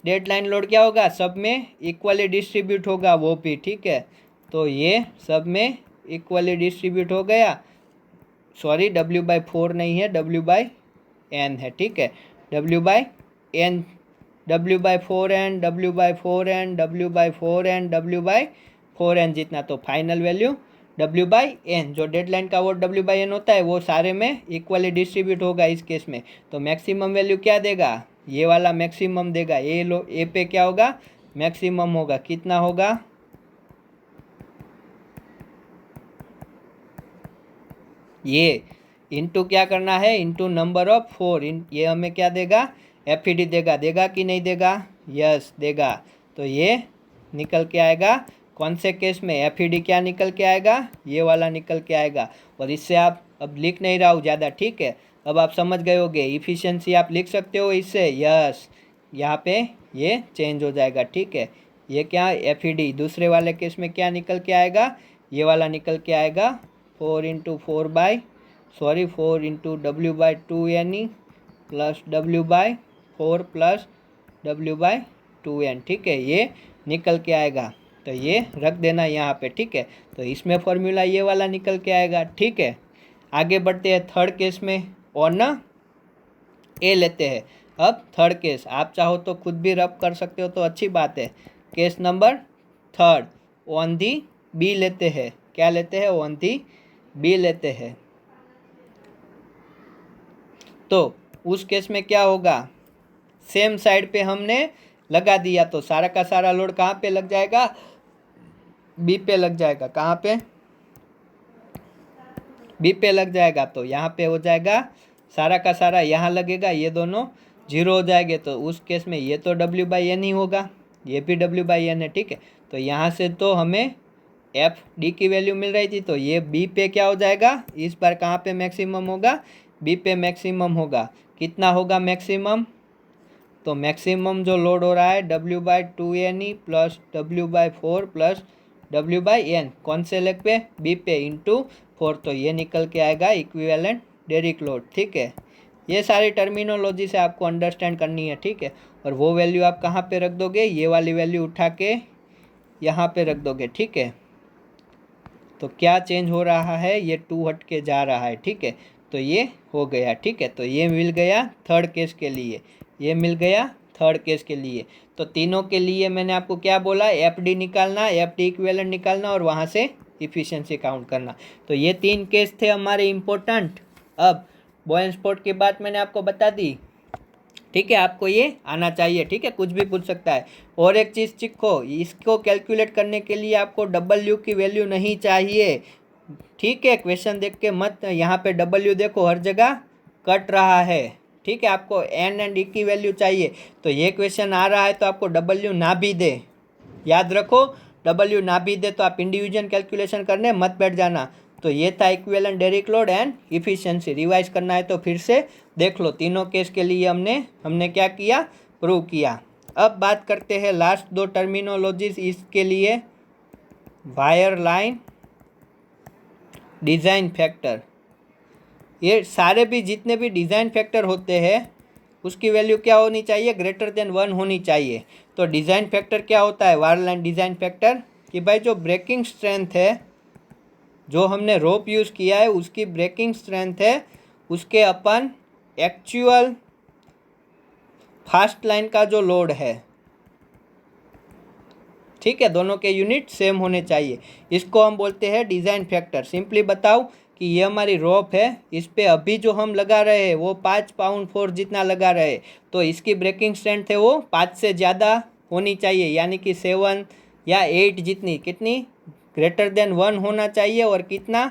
डेडलाइन लोड क्या होगा, सब में इक्वली डिस्ट्रीब्यूट होगा वो भी। ठीक है, तो ये सब में इक्वली डिस्ट्रीब्यूट हो गया, सॉरी W/4 नहीं है, W/N है। ठीक है, W/N, W/4N, W/4N, W/4N, W/4N जितना, तो फाइनल वैल्यू W/N, जो डेडलाइन का वो W/N होता है, वो सारे में इक्वली डिस्ट्रीब्यूट होगा इस केस में। तो मैक्सिमम वैल्यू क्या देगा, ये वाला मैक्सिमम देगा। ये लो, ए पे क्या होगा, मैक्सिमम होगा, कितना होगा, ये इंटू क्या करना है, इंटू नंबर ऑफ 4। ये हमें क्या देगा, FED देगा। देगा कि नहीं देगा, यस देगा। तो ये निकल के आएगा कौन से केस में, FED क्या निकल के आएगा, ये वाला निकल के आएगा। और इससे आप, अब लिख नहीं रहा हूँ ज़्यादा। ठीक है, अब आप समझ गए होगे, इफ़िशियंसी आप लिख सकते हो इससे, यस, यहाँ पे ये चेंज हो जाएगा। ठीक है, ये क्या, FED। दूसरे वाले केस में क्या निकल के आएगा, ये वाला निकल के आएगा 4 into 4 into W/2NE plus W/4 plus W/2N। ठीक है, ये निकल के आएगा, तो ये रख देना यहाँ पे। ठीक है, तो इसमें फॉर्मूला ये वाला निकल के आएगा। ठीक है, आगे बढ़ते हैं थर्ड केस में, और ना ए लेते हैं। अब थर्ड केस, आप चाहो तो खुद भी रब कर सकते हो तो अच्छी बात है। Case number third, on the B लेते हैं। क्या लेते हैं, ऑन दी बी लेते हैं। तो उस केस में क्या होगा, सेम साइड पे हमने लगा दिया तो सारा का सारा लोड कहाँ पे लग जाएगा, बी पे लग जाएगा। कहाँ पे, बी पे लग जाएगा। तो यहाँ पे हो जाएगा सारा का सारा यहाँ लगेगा, ये दोनों जीरो हो जाएंगे। तो उस केस में ये तो W/N ही होगा, ये भी W/N है, ठीक है। तो यहाँ से तो हमें एफ डी की वैल्यू मिल रही थी, तो ये बी पे क्या हो जाएगा, इस बार कहाँ पे मैक्सिमम होगा, बी पे मैक्सिमम होगा। कितना होगा मैक्सिमम, तो मैक्सिमम जो लोड हो रहा है W/2NE plus W/4 plus W/N, कौन से लेग पे, बी पे, इंटू 4। तो ये निकल के आएगा इक्विवेलेंट डेरिक लोड, ठीक है। ये सारी टर्मिनोलॉजी से आपको अंडरस्टैंड करनी है, ठीक है। और वो वैल्यू आप कहाँ पे रख दोगे, ये वाली वैल्यू उठा के यहाँ पे रख दोगे, ठीक है। तो क्या चेंज हो रहा है, ये 2 हट के जा रहा है, ठीक है। तो ये हो गया, ठीक है। तो ये मिल गया थर्ड केस के लिए, ये मिल गया थर्ड केस के लिए। तो तीनों के लिए मैंने आपको क्या बोला, एफ डी निकालना, एफ डी इक्विवेलेंट निकालना और वहाँ से इफ़िशियंसी काउंट करना। तो ये 3 केस थे हमारे इम्पोर्टेंट। अब बॉयलेंस-पोर्ट की बात मैंने आपको बता दी, ठीक है। आपको ये आना चाहिए, ठीक है, कुछ भी पूछ सकता है। और एक चीज़ सीखो, इसको कैलकुलेट करने के लिए आपको W की वैल्यू नहीं चाहिए, ठीक है। क्वेश्चन देख के मत, यहाँ पे W देखो हर जगह कट रहा है, ठीक है। आपको N एंड E की वैल्यू चाहिए। तो ये क्वेश्चन आ रहा है तो आपको W ना भी दे, याद रखो, W ना भी दे तो आप इंडिविजुअल कैलकुलेशन करने मत बैठ जाना। तो ये था equivalent derrick load and efficiency. Revise करना है तो फिर से देख लो, तीनों केस के लिए हमने क्या किया, प्रूव किया। अब बात करते हैं लास्ट 2 टर्मिनोलॉजीज इसके लिए, वायर लाइन डिज़ाइन फैक्टर। ये सारे भी जितने भी डिज़ाइन फैक्टर होते हैं उसकी वैल्यू क्या होनी चाहिए, ग्रेटर देन 1 होनी चाहिए। तो डिज़ाइन फैक्टर क्या होता है, वायर लाइन डिज़ाइन फैक्टर, कि भाई जो ब्रेकिंग स्ट्रेंथ है, जो हमने रोप यूज़ किया है उसकी ब्रेकिंग स्ट्रेंथ है, उसके अपन एक्चुअल फास्ट लाइन का जो लोड है, ठीक है, दोनों के यूनिट सेम होने चाहिए। इसको हम बोलते हैं डिज़ाइन फैक्टर। सिंपली बताओ कि ये हमारी रोप है, इस पे अभी जो हम लगा रहे हैं वो 5 पाउंड फोर्स जितना लगा रहे हैं, तो इसकी ब्रेकिंग स्ट्रेंथ है वो 5 से ज़्यादा होनी चाहिए, यानी कि 7 या 8 जितनी, कितनी, ग्रेटर देन 1 होना चाहिए। और कितना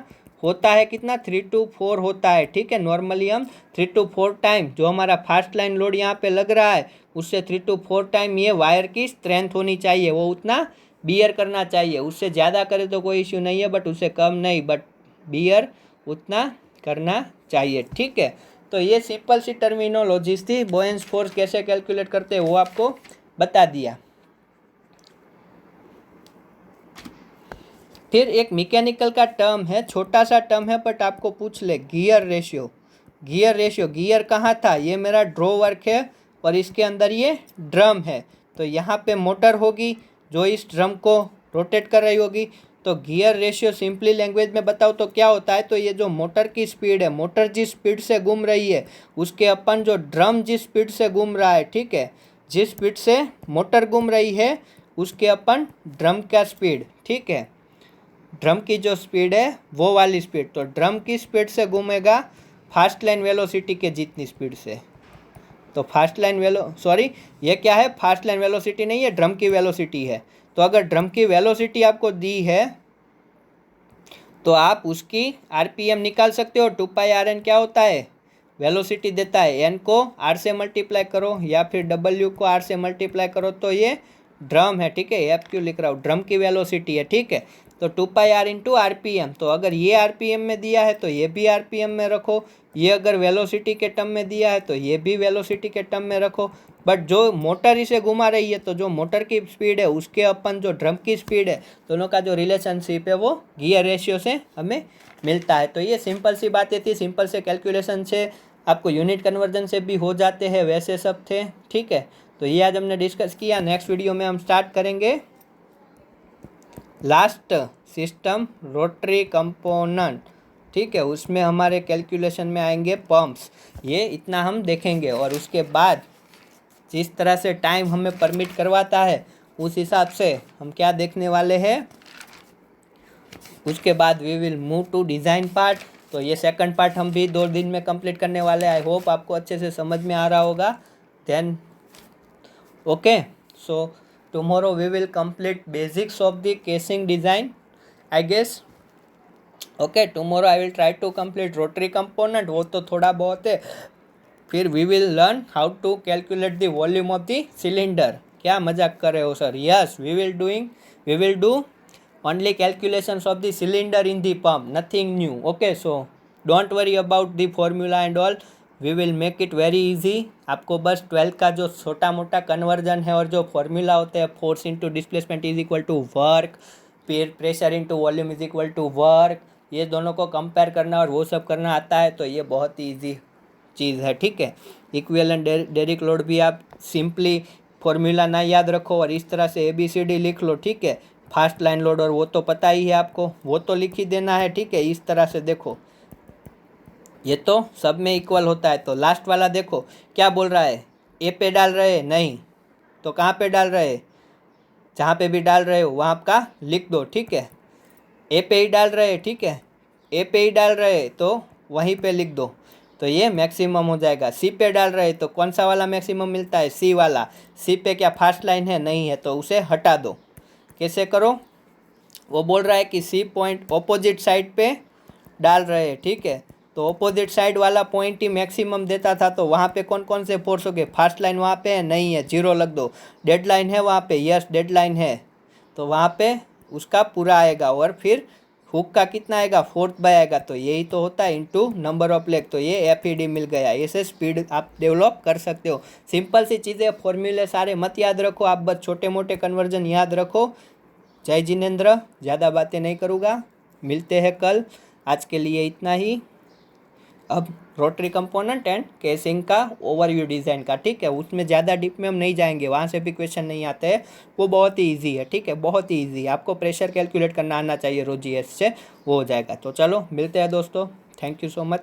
होता है, कितना, 3 to 4 होता है, ठीक है। नॉर्मली हम 3 to 4 टाइम जो हमारा फास्ट लाइन लोड यहाँ पे लग रहा है उससे 3 to 4 टाइम ये वायर की स्ट्रेंथ होनी चाहिए, वो उतना बियर करना चाहिए। उससे ज़्यादा करे तो कोई इश्यू नहीं है, बट उससे कम नहीं, बट बियर उतना करना चाहिए, ठीक है। तो ये सिंपल सी टर्मिनोलॉजीज थी। बोयंस फोर्स कैसे कैलकुलेट करते हैं वो आपको बता दिया। फिर एक मैकेनिकल का टर्म है, छोटा सा टर्म है बट आपको पूछ ले, gear ratio. Gear ratio, gear कहाँ था, ये मेरा ड्रॉ वर्क है और इसके अंदर ये ड्रम है। तो यहाँ पे मोटर होगी जो इस ड्रम को रोटेट कर रही होगी। तो गियर रेशियो सिंपली लैंग्वेज में बताओ तो क्या होता है, तो ये जो मोटर की स्पीड है, मोटर जिस स्पीड से घूम रही है उसके अपन जो ड्रम जिस स्पीड से घूम रहा है, ठीक है, जिस स्पीड से मोटर घूम रही है उसके अपन ड्रम का स्पीड, ठीक है, ड्रम की जो स्पीड है वो वाली स्पीड। तो ड्रम की स्पीड से घूमेगा फास्ट लाइन वेलोसिटी के जितनी स्पीड से। तो फास्ट लाइन ये क्या है, फास्ट लाइन वेलोसिटी नहीं है, ड्रम की वेलोसिटी है। तो अगर ड्रम की वेलोसिटी आपको दी है तो आप उसकी आरपीएम निकाल सकते हो। 2πrn क्या होता है, वेलोसिटी देता है, एन को आर से मल्टीप्लाई करो या फिर डब्ल्यू को आर से मल्टीप्लाई करो तो ये ड्रम है, ठीक है। एफ क्यू लिख रहा हूँ, ड्रम की वेलोसिटी है, ठीक है। तो 2πr इंटू आरपीएम। तो अगर ये आरपीएम में दिया है तो ये भी आरपीएम में रखो, ये अगर वेलोसिटी के टर्म में दिया है तो ये भी वेलोसिटी के टर्म में रखो। बट जो मोटर इसे घुमा रही है तो जो मोटर की स्पीड है उसके अपन जो ड्रम की स्पीड है, दोनों का जो रिलेशनशिप है वो गियर रेशियो से हमें मिलता है। तो ये सिंपल सी बातें थी, सिंपल से कैलकुलेशन से आपको यूनिट कन्वर्जन से भी हो जाते हैं, वैसे सब थे, ठीक है। तो ये आज हमने डिस्कस किया। नेक्स्ट वीडियो में हम स्टार्ट करेंगे लास्ट सिस्टम रोटरी कंपोनेंट, ठीक है। उसमें हमारे कैलकुलेशन में आएंगे पंप्स, ये इतना हम देखेंगे। और उसके बाद जिस तरह से टाइम हमें परमिट करवाता है उस हिसाब से हम क्या देखने वाले हैं, उसके बाद we will move to design part. तो ये सेकंड पार्ट हम भी 2 दिन में कंप्लीट करने वाले हैं। आई होप आपको अच्छे से समझ में आ रहा होगा। Then okay, so tomorrow we will complete basics of the casing design I guess. Okay, tomorrow I will try to complete rotary component, वो तो थोड़ा बहुत है। फिर we will learn how to calculate the volume of the cylinder. क्या मजाक कर रहे हो sir? Yes, we will do only calculations of the cylinder in the pump, nothing new. Okay, so don't worry about the formula and all, we will make it very easy. आपको बस 12 का जो छोटा मोटा कन्वर्जन है और जो formula होते हैं, force into displacement is equal to work, फिर pressure into volume is equal to work, ये दोनों को कंपेयर करना और वो सब करना आता है, तो ये बहुत ही ईजी चीज़ है। ठीक है, इक्विवेलेंट डेरिक लोड भी आप सिंपली फॉर्मूला ना याद रखो और इस तरह से ABCD लिख लो। ठीक है, फास्ट लाइन लोड और वो तो पता ही है आपको, वो तो लिख ही देना है। ठीक है, इस तरह से देखो, ये तो सब में इक्वल होता है। तो लास्ट वाला देखो क्या बोल रहा है, ए पे डाल रहे नहीं तो कहाँ पे डाल रहे, जहाँ पे भी डाल रहे हो वहाँ आपका लिख दो। ठीक है, ए पे ही डाल रहे, ठीक है, ए पे ही डाल रहे तो वहीं पे लिख दो, तो ये मैक्सिमम हो जाएगा। सी पे डाल रहे तो कौन सा वाला मैक्सिमम मिलता है, सी वाला। सी पे क्या फास्ट लाइन है, नहीं है, तो उसे हटा दो। कैसे करो, वो बोल रहा है कि सी पॉइंट ऑपोजिट साइड पे डाल रहे हैं। ठीक है, तो ऑपोजिट साइड वाला पॉइंट ही मैक्सिमम देता था, तो वहाँ पे कौन कौन से फोर्स हो गए, फास्ट लाइन वहाँ पे है, नहीं है, 0 लग दो। डेड लाइन है वहाँ पे, यस डेड लाइन है, तो वहाँ पे उसका पूरा आएगा। और फिर हुक का कितना आएगा, 4th बाय आएगा, तो यही तो होता है इनटू नंबर ऑफ लेग, तो ये FED मिल गया। ऐसे स्पीड आप डेवलप कर सकते हो। सिंपल सी चीज़ें, फॉर्मूले सारे मत याद रखो, आप बस छोटे मोटे कन्वर्जन याद रखो। जय जिनेंद्र, ज़्यादा बातें नहीं करूँगा, मिलते हैं कल। आज के लिए इतना ही। अब रोटरी कंपोनेंट एंड केसिंग का ओवरव्यू डिज़ाइन का, ठीक है, उसमें ज़्यादा डीप में हम नहीं जाएंगे, वहाँ से भी क्वेश्चन नहीं आते हैं, वो बहुत ही ईजी है। ठीक है, बहुत ही ईजी है, आपको प्रेशर कैलकुलेट करना आना चाहिए रोज GS से, वो हो जाएगा। तो चलो मिलते हैं दोस्तों, थैंक यू सो मच।